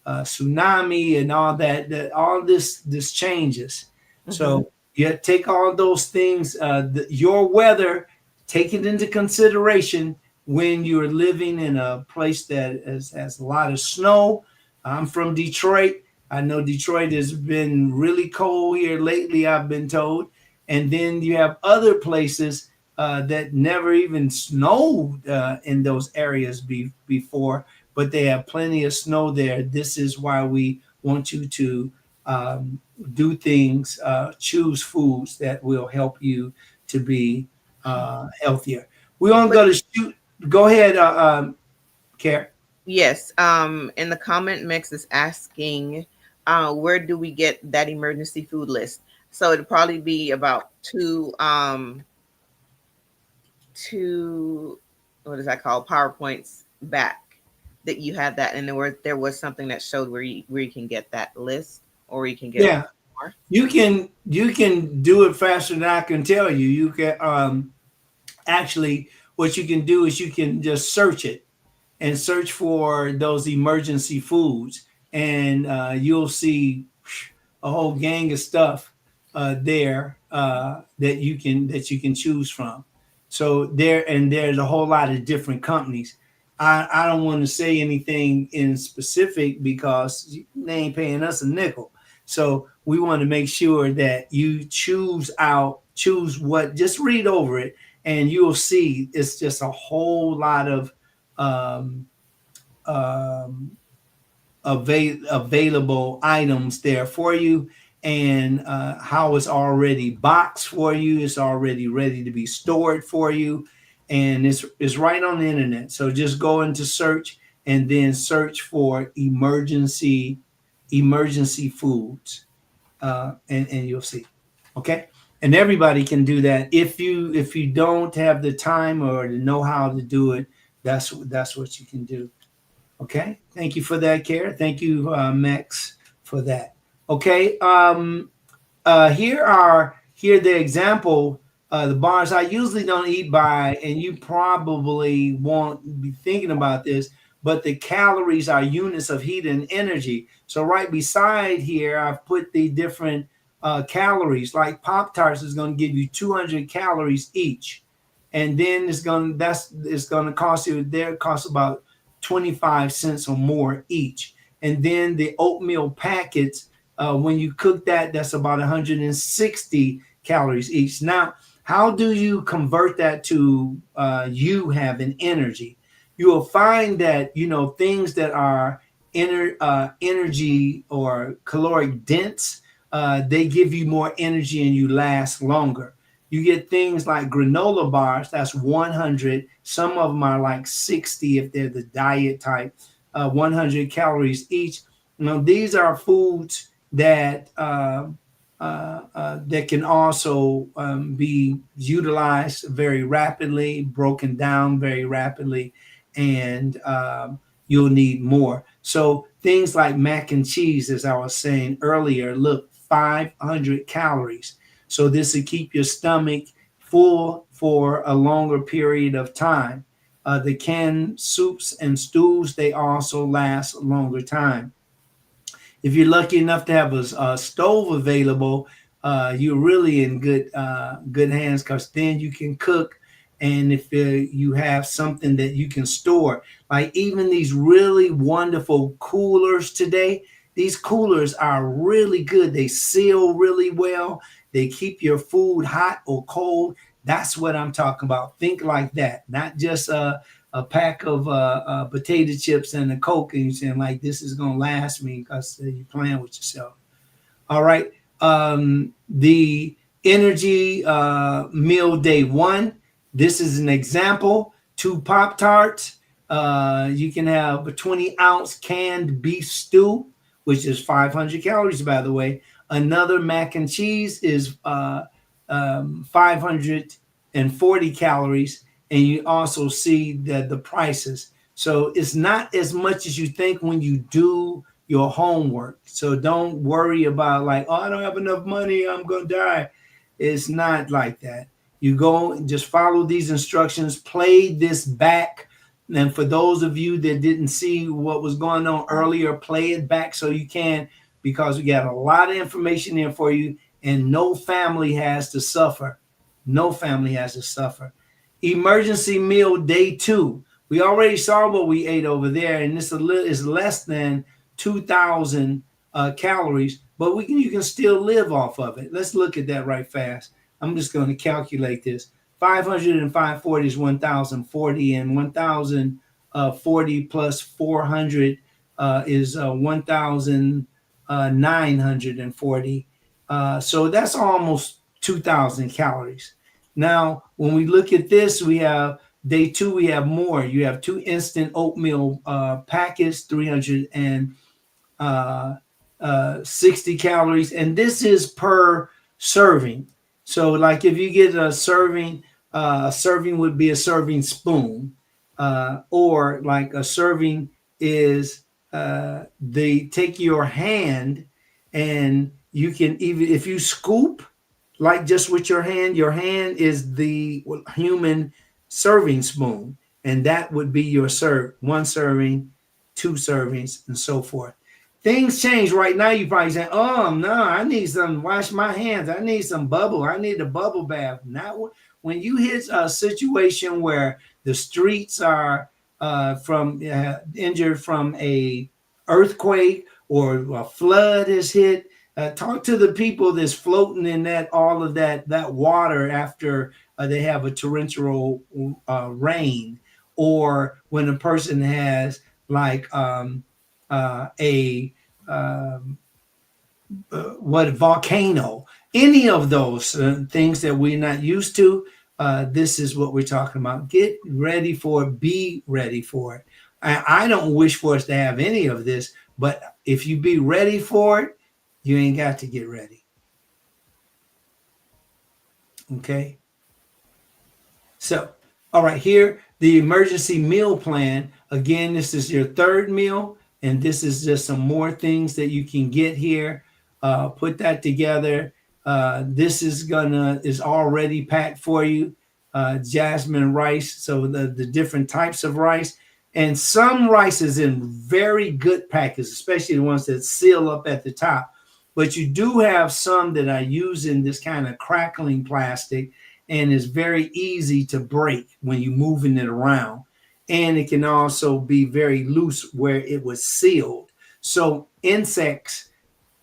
tsunami and all that all this changes. Hmm. So you take all those things, your weather, take it into consideration when you're living in a place that has a lot of snow. I'm from Detroit. I know Detroit has been really cold here lately, I've been told. And then you have other places that never even snowed in those areas before, but they have plenty of snow there. This is why we want you to um, do things, choose foods that will help you to be healthier. We're going to But go to shoot. Go ahead, Care. yes, in the comment mix is asking, where do we get that emergency food list? So it'd probably be about two, what is that called? PowerPoints back that you had that, and there was something that showed where you can get that list, or you can get Yeah, more. you can do it faster than I can tell you. You can actually, what you can do is you can just search it and search for those emergency foods, and you'll see a whole gang of stuff there that you can choose from. So there's a whole lot of different companies. I don't want to say anything in specific because they ain't paying us a nickel. So we want to make sure that you choose what, just read over it, and you'll see it's just a whole lot of um, um, available items there for you, and how it's already boxed for you. It's already ready to be stored for you, and it's right on the internet. So just go into search and then search for emergency foods, and you'll see. Okay. And everybody can do that. If you don't have the time or the know how to do it, that's what you can do. Okay, thank you for that, Care. Thank you, Max, for that. Okay, here the example. The bars I usually don't eat by, and you probably won't be thinking about this, but the calories are units of heat and energy. So right beside here, I've put the different calories. Like Pop Tarts is going to give you 200 calories each, and then it's going to cost you there. It costs about 25 cents or more each, and then the oatmeal packets, when you cook that, that's about 160 calories each. Now, how do you convert that to you having energy? You will find that things that are energy or caloric dense, they give you more energy and you last longer. You get things like granola bars, that's 100. Some of them are like 60 if they're the diet type, 100 calories each. These are foods that can also be utilized very rapidly, broken down very rapidly, and you'll need more. So things like mac and cheese, as I was saying earlier, look, 500 calories. So this will keep your stomach full for a longer period of time. The canned soups and stews, they also last a longer time. If you're lucky enough to have a stove available, you're really in good hands, because then you can cook. And if you have something that you can store, like even these really wonderful coolers today, these coolers are really good. They seal really well. They keep your food hot or cold. That's what I'm talking about. Think like that, not just a pack of potato chips and a Coke, and you're saying like this is gonna last me, because you're playing with yourself. All right. The energy meal day one. This is an example. 2 Pop Tarts. You can have a 20-ounce canned beef stew, which is 500 calories, by the way. Another mac and cheese is 540 calories, and you also see the prices. So it's not as much as you think when you do your homework. So don't worry about like, oh, I don't have enough money, I'm gonna die. It's not like that. You go and just follow these instructions, play this back. And for those of you that didn't see what was going on earlier, play it back so you can, because we got a lot of information there for you, and no family has to suffer. No family has to suffer. Emergency meal day 2. We already saw what we ate over there, and this is less than 2,000 calories, but you can still live off of it. Let's look at that right fast. I'm just going to calculate this. 505.40 is 1,040, and 1,040 plus 400 is 1,940. So that's almost 2,000 calories. Now, when we look at this, we have day 2, we have more. You have 2 instant oatmeal packets, 360 calories, and this is per serving. So, like if you get a serving would be a serving spoon, or like a serving is they take your hand, and you can, even if you scoop like just with your hand is the human serving spoon, and that would be your one serving, 2 servings, and so forth. Things change right now. You probably say, oh no, I need some wash my hands, I need some bubble, I need a bubble bath. Now when you hit a situation where the streets are from injured from a earthquake or a flood is hit, talk to the people that's floating in all of that water after they have a torrential rain, or when a person has like a what volcano, any of those things that we're not used to. This is what we're talking about. Get ready for it. Be ready for it. I don't wish for us to have any of this, but if you be ready for it, you ain't got to get ready. Okay. So, all right, here, the emergency meal plan. Again, this is your 3rd meal, and this is just some more things that you can get here. Put that together. This is already packed for you. Jasmine rice, so the different types of rice. And some rice is in very good packets, especially the ones that seal up at the top. But you do have some that are using this kind of crackling plastic, and it's very easy to break when you're moving it around. And it can also be very loose where it was sealed. So insects,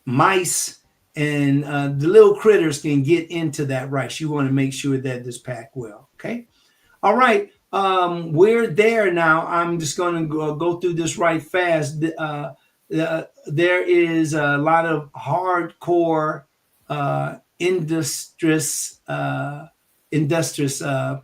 mice, and the little critters can get into that rice. You want to make sure that it's packed well. Okay. All right. We're there now. I'm just going to go through this right fast. There is a lot of hardcore industrious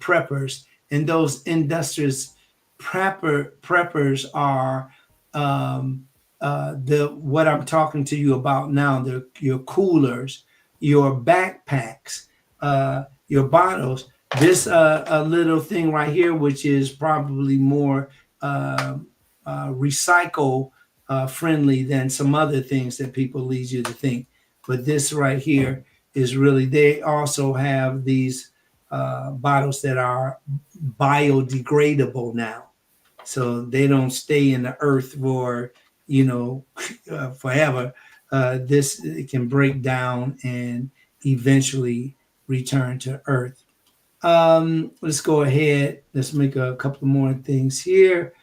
preppers, and those industrious preppers are the what I'm talking to you about now. Your coolers, your backpacks, your bottles. This a little thing right here, which is probably more recycle friendly than some other things that people lead you to think. But this right here is really, they also have these bottles that are biodegradable now. So they don't stay in the earth for, forever. This it can break down and eventually return to earth. Let's go ahead. Let's make a couple more things here.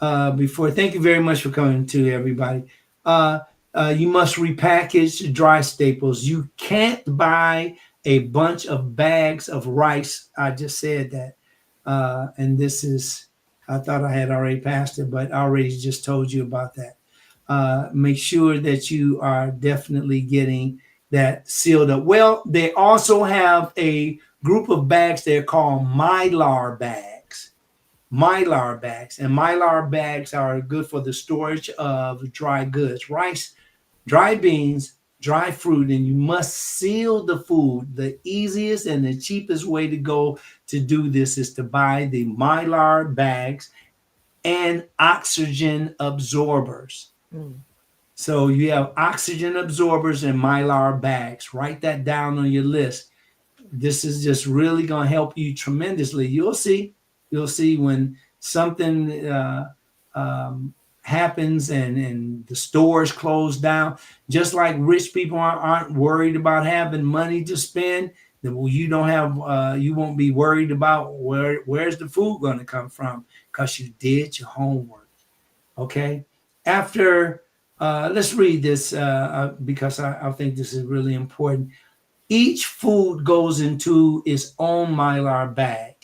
Before, thank you very much for coming to everybody. You must repackage dry staples. You can't buy a bunch of bags of rice. I just said that. And this is, I thought I had already passed it, but I already just told you about that. Make sure that you are definitely getting that sealed up. Well, they also have a group of bags they're called mylar bags. Mylar bags. And mylar bags are good for the storage of dry goods, rice, dry beans, dry fruit, and you must seal the food. The easiest and the cheapest way to go to do this is to buy the mylar bags and oxygen absorbers. So you have oxygen absorbers and mylar bags. Write that down on your list. This is just really going to help you tremendously. You'll see. You'll see when something happens and the stores close down. Just like rich people aren't worried about having money to spend, then you don't have. You won't be worried about where's the food going to come from because you did your homework. Okay. After let's read this because I think this is really important. Each food goes into its own mylar bag.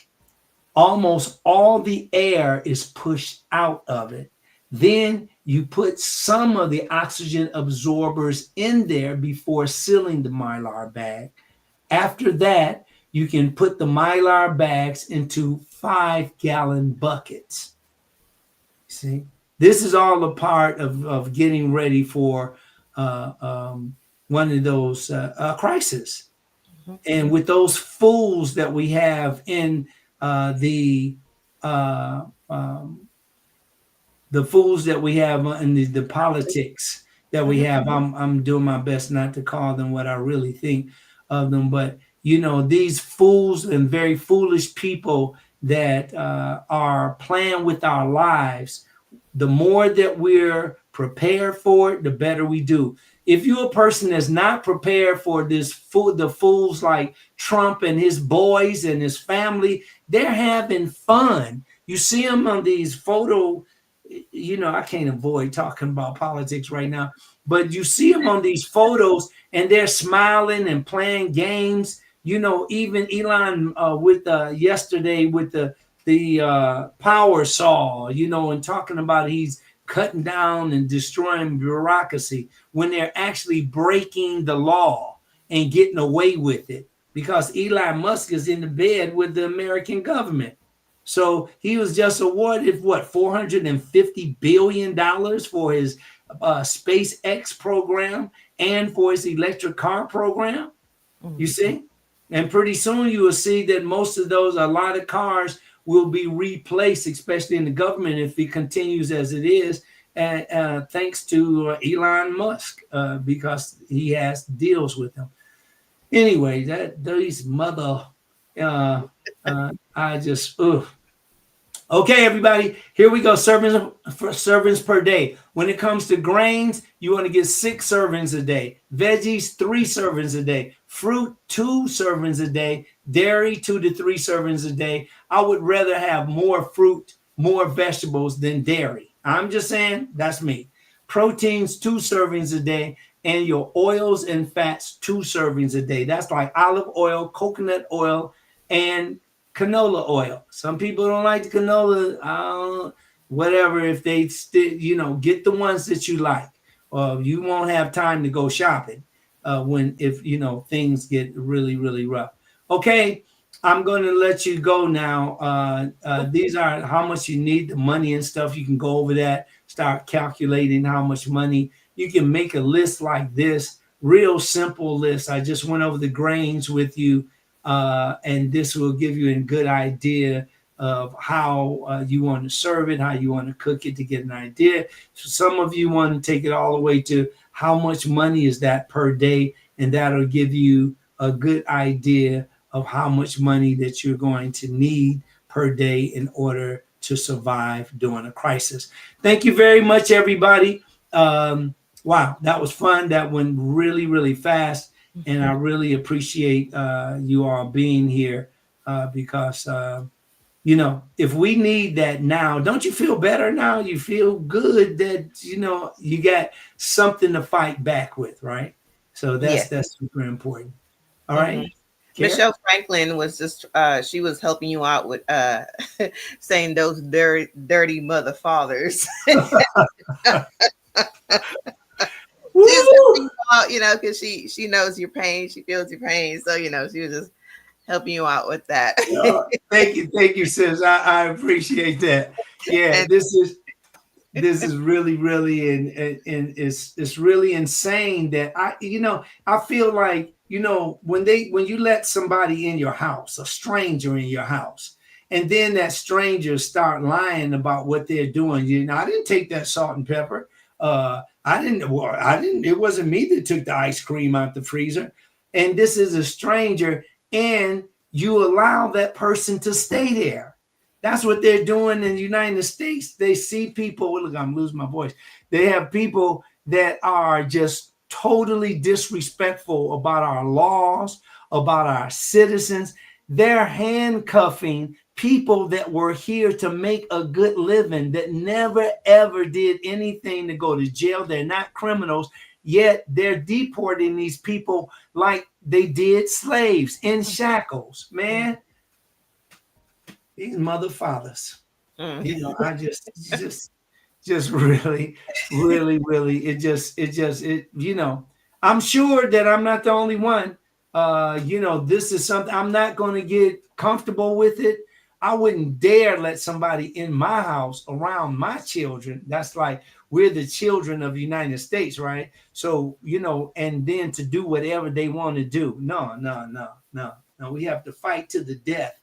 Almost all the air is pushed out of it. Then you put some of the oxygen absorbers in there before sealing the mylar bag. After that, you can put the mylar bags into 5-gallon buckets. See, this is all a part of getting ready for one of those crises. And with those fools that we have in uh, um, the fools that we have in the politics that we have, I'm doing my best not to call them what I really think of them, but these fools and very foolish people that are playing with our lives, the more that we're prepared for it, the better we do. If you're a person that's not prepared for this fool, the fools like Trump and his boys and his family, they're having fun. You see them on these photo, I can't avoid talking about politics right now, but you see them on these photos and they're smiling and playing games. Even Elon with yesterday with the power saw, and talking about he's cutting down and destroying bureaucracy when they're actually breaking the law and getting away with it because Elon Musk is in the bed with the American government. So he was just awarded what $450 billion for his SpaceX program and for his electric car program. You see? And pretty soon you will see that most of those, a lot of cars will be replaced, especially in the government, if it continues as it is, thanks to Elon Musk, because he has deals with them. Anyway, these mother, I just, ugh. Okay, everybody, here we go. Servings per day. When it comes to grains, you want to get 6 servings a day. Veggies, 3 servings a day. Fruit, 2 servings a day. Dairy, 2 to 3 servings a day. I would rather have more fruit, more vegetables than dairy. I'm just saying, that's me. Proteins, 2 servings a day. And your oils and fats, 2 servings a day. That's like olive oil, coconut oil, and canola oil. Some people don't like the canola, whatever. If they get the ones that you like. You won't have time to go shopping if things get really, really rough. Okay, I'm going to let you go now. These are how much you need, the money and stuff. You can go over that, start calculating how much money. You can make a list like this, real simple list. I just went over the grains with you. And this will give you a good idea of how you want to serve it, how you want to cook it to get an idea. So some of you want to take it all the way to how much money is that per day, and that'll give you a good idea of how much money that you're going to need per day in order to survive during a crisis. Thank you very much, everybody. Wow, that was fun. That went really, really fast. And I really appreciate you all being here because, if we need that now, don't you feel better now? You feel good that, you got something to fight back with, right? So that's super important. All right. Michelle Franklin was just, she was helping you out with saying those dirty mother fathers. She's out, because she knows your pain, she feels your pain, so she was just helping you out with that. Thank you, sis. I appreciate that. Yeah, and this is really, really, and it's really insane that I feel like when you let somebody in your house, a stranger in your house, and then that stranger start lying about what they're doing. I didn't take that salt and pepper. It wasn't me that took the ice cream out the freezer. And this is a stranger, and you allow that person to stay there. That's what they're doing in the United States. They see people, look, I'm losing my voice. They have people that are just totally disrespectful about our laws, about our citizens. They're handcuffing people that were here to make a good living, that never ever did anything to go to jail. They're not criminals, yet they're deporting these people like they did slaves in shackles. Man, these mother fathers, I just really, I'm sure that I'm not the only one. This is something I'm not going to get comfortable with it. I wouldn't dare let somebody in my house around my children. That's like, we're the children of the United States, right? So, and then to do whatever they want to do. No. We have to fight to the death.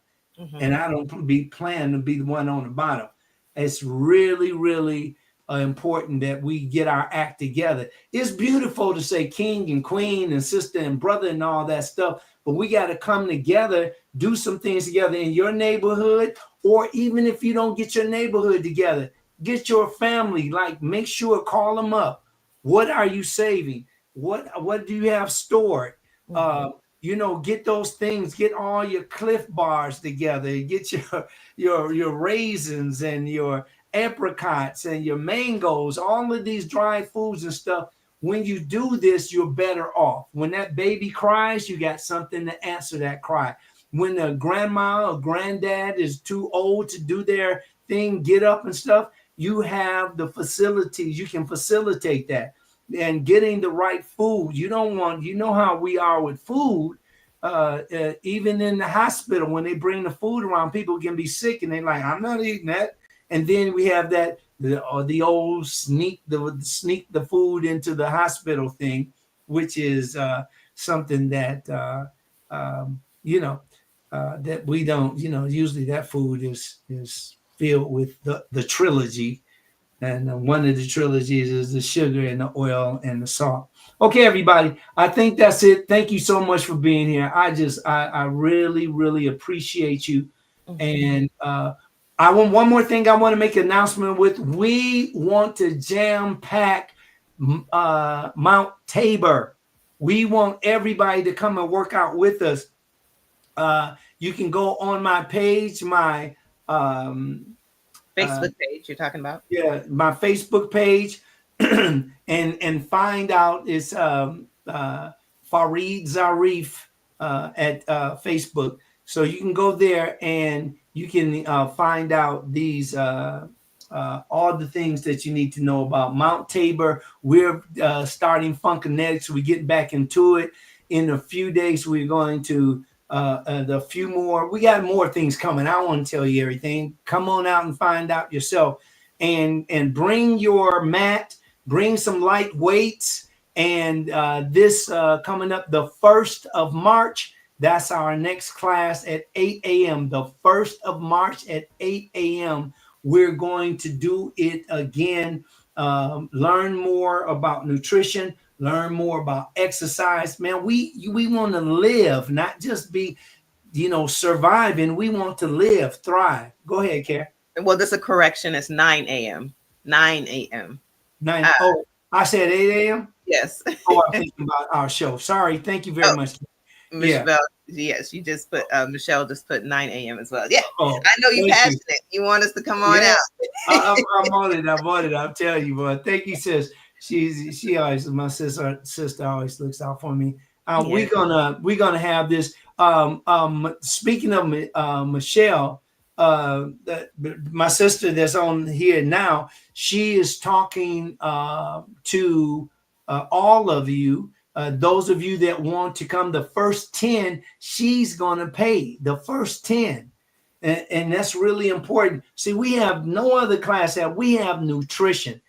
And I don't plan to be the one on the bottom. It's really, really important that we get our act together. It's beautiful to say king and queen and sister and brother and all that stuff, but we got to come together, do some things together in your neighborhood, or even if you don't get your neighborhood together, get your family, like make sure, call them up. What are you saving? What do you have stored? Get those things, get all your Cliff Bars together, get your raisins and your apricots and your mangoes, all of these dry foods and stuff. When you do this, you're better off. When that baby cries, you got something to answer that cry. When the grandma or granddad is too old to do their thing, get up and stuff, you have the facilities, you can facilitate that. And getting the right food. You know how we are with food. Even in the hospital, when they bring the food around, people can be sick and they're like, I'm not eating that. And then we have the old sneak the food into the hospital thing, which is something that that we don't, usually that food is filled with the trilogy. And one of the trilogies is the sugar and the oil and the salt. Okay, everybody. I think that's it. Thank you so much for being here. I really, really appreciate you. And I want one more thing I want to make an announcement with. We want to jam pack Mount Tabor. We want everybody to come and work out with us. You can go on my page, my Facebook page you're talking about? Yeah, my Facebook page, and find out it's Fareed Zarif at Facebook. So you can go there and you can find out these all the things that you need to know about Mount Tabor. We're starting Funkinetics. We're getting back into it. In a few days, we're going to the few more. We got more things coming. I don't want to tell you everything. Come on out and find out yourself, and bring your mat, bring some light weights. And this coming up the 1st of March, that's our next class at 8 a.m. The 1st of March at 8 a.m. We're going to do it again. Learn more about nutrition. Learn more about exercise. Man, we want to live, not just be, surviving. We want to live, thrive. Go ahead, Care. Well, this is a correction. It's 9 a.m. 9 a.m. I said 8 a.m.? Yes. I'm thinking about our show. Sorry. Thank you very much. Michelle, yes, you just put Michelle just put 9 a.m. as well. Yeah, I know you're passionate. You want us to come on out. I'm on it. I'm telling you, boy. Thank you, sis. She always, my sister always looks out for me. We're gonna have this. Speaking of Michelle, my sister that's on here now, she is talking to all of you. Those of you that want to come, the first 10, she's going to pay the first 10. And that's really important. See, we have no other class that we have nutrition.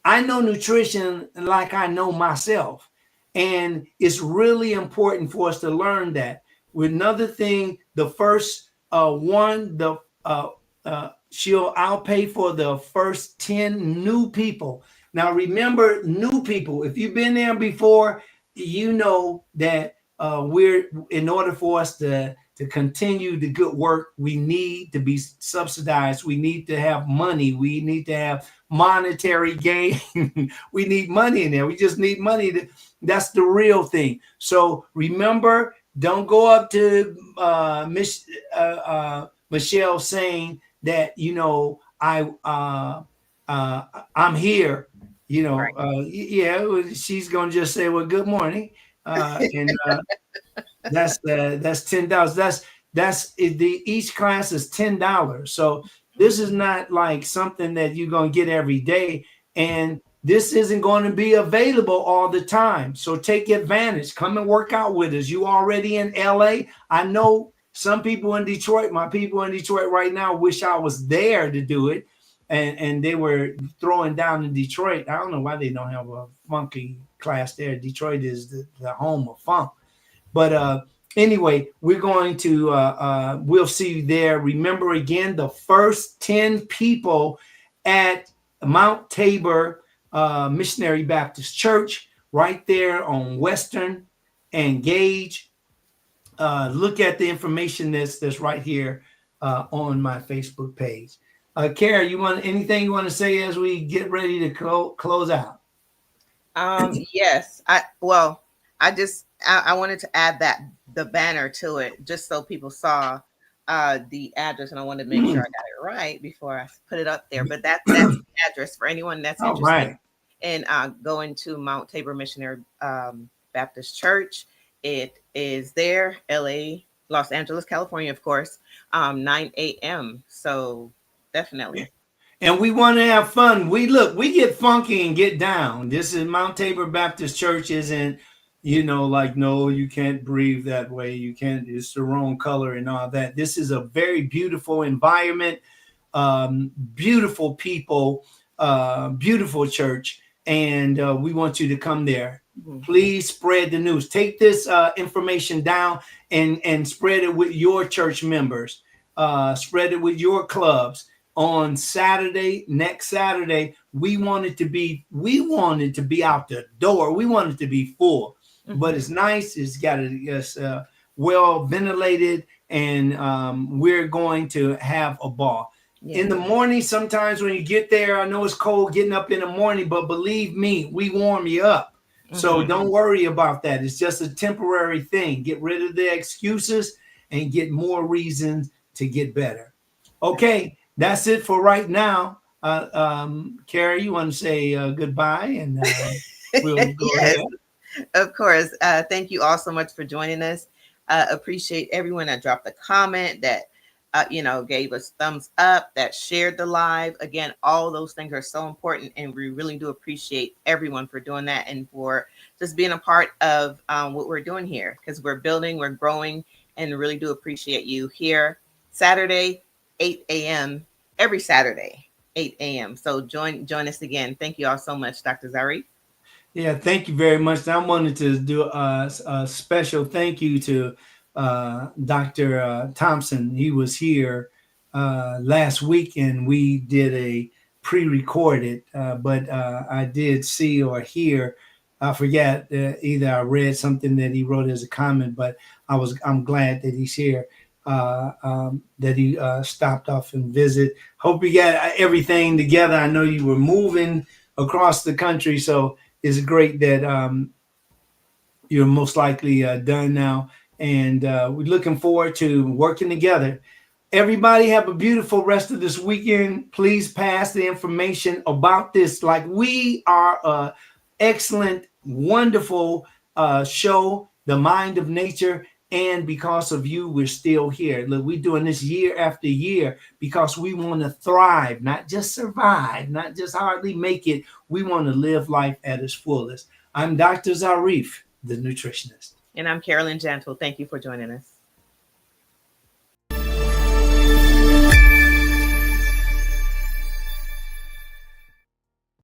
I know nutrition like I know myself. And it's really important for us to learn that. With another thing, the first one, I'll pay for the first 10 new people. Now, remember, new people, if you've been there before, you know that we're, in order for us to continue the good work, we need to be subsidized. We need to have money. We need to have monetary gain. We need money in there. We just need money. That's the real thing. So remember, don't go up to Michelle saying that, I'm here. Right. Yeah, she's gonna just say, "Well, good morning," and that's $10. The each class is $10. So this is not like something that you're gonna get every day, and this isn't going to be available all the time. So take advantage. Come and work out with us. You already in LA. I know some people in Detroit. My people in Detroit right now wish I was there to do it, and they were throwing down in Detroit. I don't know why they don't have a funky class there. Detroit is the home of funk. But anyway, we're going to we'll see you there. Remember again, the first 10 people at Mount Tabor Missionary Baptist Church, right there on Western and Gage. Look at the information that's right here on my Facebook page. Kara, you want anything you want to say as we get ready to close out? Yes. I wanted to add that the banner to it just so people saw the address, and I wanted to make sure I got it right before I put it up there. But that's the address for anyone that's All interested right. in going to Mount Tabor Missionary Baptist Church. It is there, LA, Los Angeles, California, of course, 9 a.m. So definitely. And we want to have fun. We get funky and get down. This is Mount Tabor Baptist Church. Isn't, like, no, you can't breathe that way. You can't, it's the wrong color and all that. This is a very beautiful environment, beautiful people, beautiful church. And we want you to come there. Mm-hmm. Please spread the news. Take this information down and spread it with your church members. Spread it with your clubs. On Saturday, next Saturday, we want it to be out the door. We want it to be full, but it's nice. It's got well ventilated, and we're going to have a ball. Yeah. In the morning, sometimes when you get there, I know it's cold getting up in the morning, but believe me, we warm you up. Mm-hmm. So don't worry about that. It's just a temporary thing. Get rid of the excuses and get more reasons to get better. Okay. That's it for right now. Carrie, you want to say goodbye, and we'll go yes, ahead. Of course. Thank you all so much for joining us. Appreciate everyone that dropped a comment, that gave us thumbs up, that shared the live. Again, all those things are so important, and we really do appreciate everyone for doing that and for just being a part of what we're doing here, because we're building, we're growing, and really do appreciate you here. Saturday, 8 a.m. every Saturday, 8 a.m. So join us again. Thank you all so much, Dr. Zarif. Yeah, thank you very much. I wanted to do a special thank you to Dr. Thompson. He was here last week, and we did a pre-recorded, but I did see or hear, I forget, either I read something that he wrote as a comment, but I'm glad that he's here. That he stopped off and visit. Hope you got everything together. I know you were moving across the country, so it's great that you're most likely done now. And we're looking forward to working together. Everybody have a beautiful rest of this weekend. Please pass the information about this. Like, we are a excellent, wonderful show, The Mind of Nature. And because of you, we're still here. Look, we're doing this year after year because we want to thrive, not just survive, not just hardly make it. We want to live life at its fullest. I'm Dr. Zarif, the nutritionist. And I'm Carolyn Jantle. Thank you for joining us.